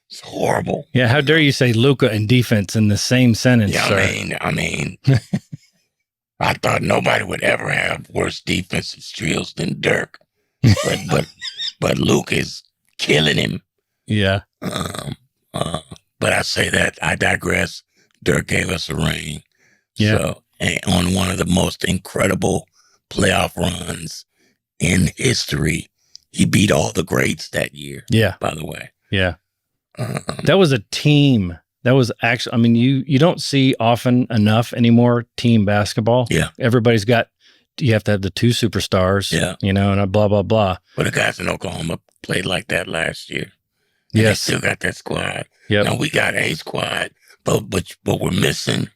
It's horrible. Yeah, how dare you say Luka and defense in the same sentence, Yeah, sir? I mean, I thought nobody would ever have worse defensive skills than Dirk. But Luke is killing him. Yeah. But I say that, I digress. Dirk gave us a ring. Yeah. So, and on one of the most incredible playoff runs in history. He beat all the greats that year. Yeah. By the way. Yeah. That was a team. That was actually, I mean, you don't see often enough anymore team basketball. Yeah. Everybody's got, you have to have the two superstars. Yeah. And blah, blah, blah. But the guys in Oklahoma played like that last year. And Yes. They still got that squad. Yep. Now we got a squad, but we're missing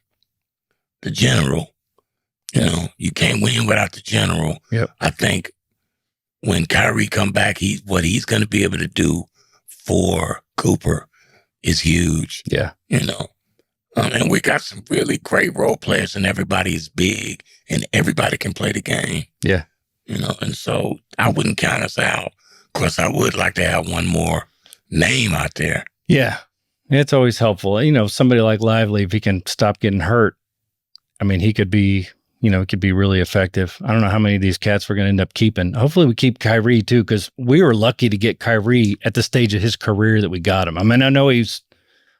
the general. You know, you can't win without the general. Yep. I think when Kyrie come back, what he's going to be able to do for Cooper is huge. Yeah. And we got some really great role players, and everybody is big, and everybody can play the game. Yeah. And so I wouldn't count us out. Of course, I would like to have one more name out there. Yeah. It's always helpful. Somebody like Lively, if he can stop getting hurt, I mean, he could be, it could be really effective. I don't know how many of these cats we're going to end up keeping. Hopefully we keep Kyrie too, because we were lucky to get Kyrie at the stage of his career that we got him. I mean, I know he's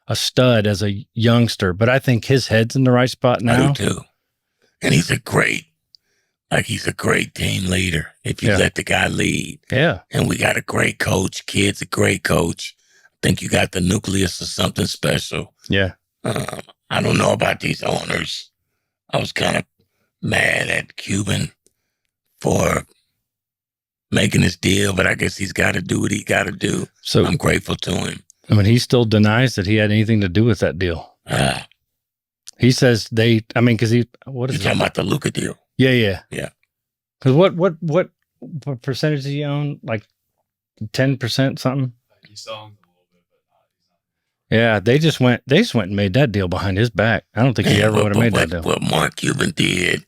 a stud as a youngster, but I think his head's in the right spot now. I do too. And he's a great team leader if you let the guy lead. Yeah. And we got a great coach. Kid's a great coach. I think you got the nucleus of something special. Yeah. I don't know about these owners. I was kind of mad at Cuban for making this deal, but I guess he's got to do what he got to do. So I'm grateful to him. I mean, he still denies that he had anything to do with that deal. He says because what You is talking it? about the Luka deal? Yeah. Yeah. Because what percentage does he own? Like 10% something? He still owns a little bit, but he's not. Yeah, they just went and made that deal behind his back. I don't think he ever would have made that deal. What Mark Cuban did,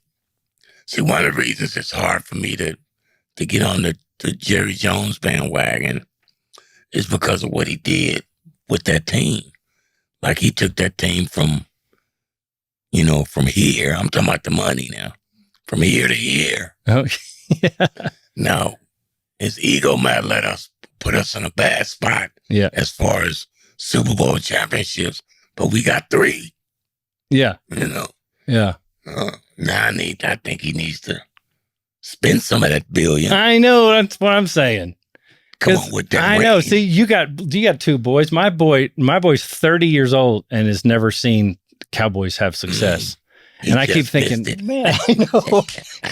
see, one of the reasons it's hard for me to get on the Jerry Jones bandwagon is because of what he did with that team. Like, he took that team from here, I'm talking about the money now, from here to here. Oh, yeah. Now, his ego might let us put us in a bad spot Yeah. as far as Super Bowl championships, but we got 3, Yeah. Now I think he needs to spend some of that billion. I know, that's what I'm saying. Come on with that. I know. See, you got 2 boys. My boy's 30 years old and has never seen Cowboys have success. And I keep thinking, man, I know.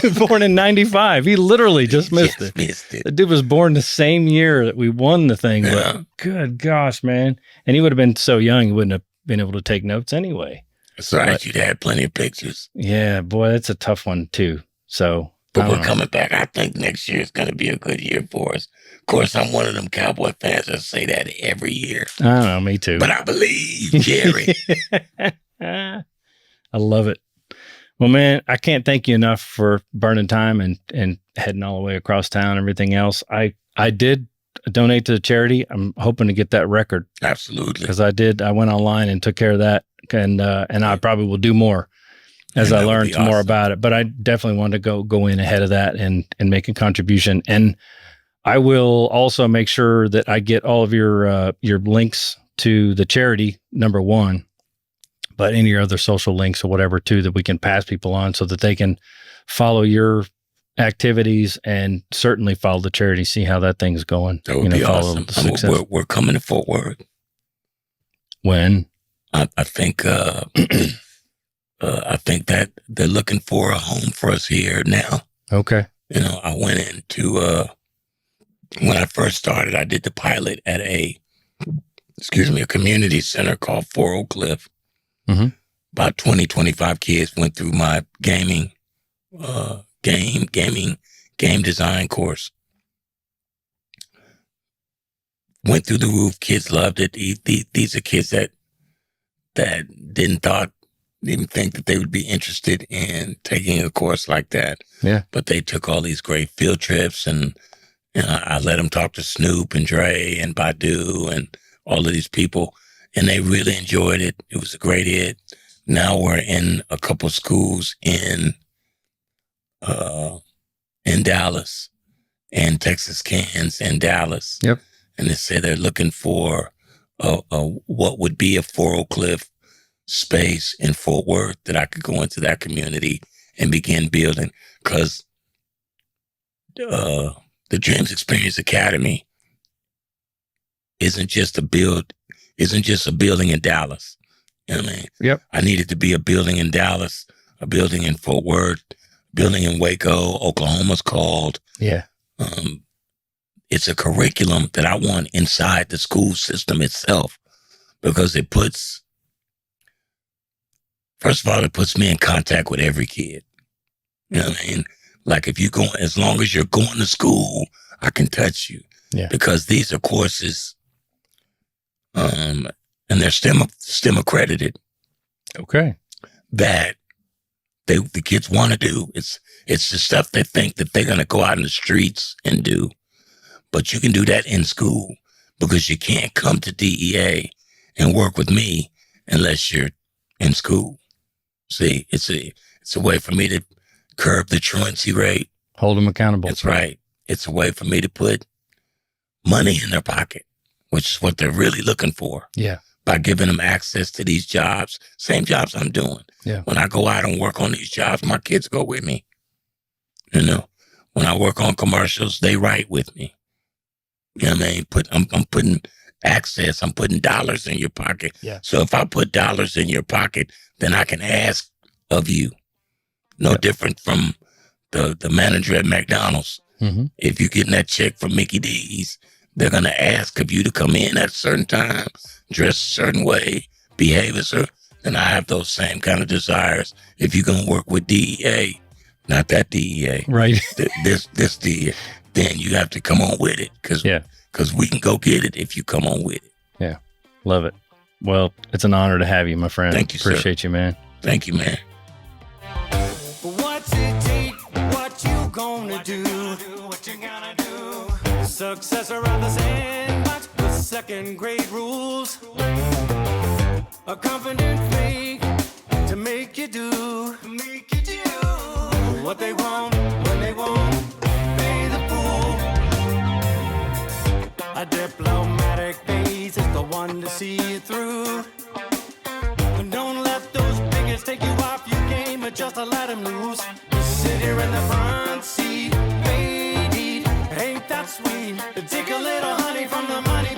He was born in 95. He literally just missed it. The dude was born the same year that we won the thing. Yeah. But good gosh, man. And he would have been so young, he wouldn't have been able to take notes anyway. That's right. You'd had plenty of pictures. Yeah, boy, that's a tough one too. So, but we're coming back. I think next year is going to be a good year for us. Of course, I'm one of them Cowboy fans that say that every year. I don't know, me too. But I believe, Jerry. I love it. Well, man, I can't thank you enough for burning time and heading all the way across town and everything else. I did donate to the charity. I'm hoping to get that record. Absolutely. Because I went online and took care of that. And I probably will do more as I learn more about it. But I definitely want to go in ahead of that and make a contribution. And I will also make sure that I get all of your links to the charity, number one, but any other social links or whatever too, that we can pass people on so that they can follow your activities and certainly follow the charity, see how that thing's going. That would be awesome. We're coming to Fort Worth. When? I think that they're looking for a home for us here now. Okay. I went into when I first started, I did the pilot at a community center called Fort Oak Cliff. Mm-hmm. About 20, 25 kids went through my game design course. Went through the roof. Kids loved it. These are kids that didn't think that they would be interested in taking a course like that. Yeah. But they took all these great field trips, and I let them talk to Snoop and Dre and Badu and all of these people, and they really enjoyed it. It was a great hit. Now we're in a couple schools in Dallas, and Texas Cans and Dallas. Yep. And they say they're looking for what would be a Fort Oak Cliff space in Fort Worth that I could go into that community and begin building. Because the Dreams Experience Academy isn't just a building in Dallas. You know what I mean? Yep. I needed to be a building in Dallas, a building in Fort Worth, a building in Waco, Oklahoma's called. Yeah. It's a curriculum that I want inside the school system itself, because it puts me in contact with every kid. You know what I mean? Like, as long as you're going to school, I can touch you. Yeah. Because these are courses, and they're STEM accredited. Okay. That the kids want to do. It's the stuff they think that they're going to go out in the streets and do. But you can do that in school, because you can't come to DEA and work with me unless you're in school. See, it's a way for me to curb the truancy rate. Hold them accountable. That's right. It's a way for me to put money in their pocket, which is what they're really looking for. Yeah. By giving them access to these jobs, same jobs I'm doing. Yeah. When I go out and work on these jobs, my kids go with me. When I work on commercials, they write with me. You know what I mean? I'm putting access, I'm putting dollars in your pocket. Yeah. So if I put dollars in your pocket, then I can ask of you. No different from the manager at McDonald's. Mm-hmm. If you're getting that check from Mickey D's, they're going to ask of you to come in at a certain time, dress a certain way, behave And I have those same kind of desires. If you're going to work with DEA, not that DEA, Right. this DEA, then you have to come on with it. Because we can go get it if you come on with it. Yeah. Love it. Well, it's an honor to have you, my friend. Thank you, sir. Appreciate you, man. Thank you, man. What's it take? What you gonna do? What you gonna do? Success or rather saying, but with second grade rules. A confident fake to make you do what they want when they won't pay the fool. A diplomatic face is the one to see you through. And don't let those bigots take you off your game, or just to let them loose. You sit here in the front seat, faded, ain't that sweet? Take a little honey from the money.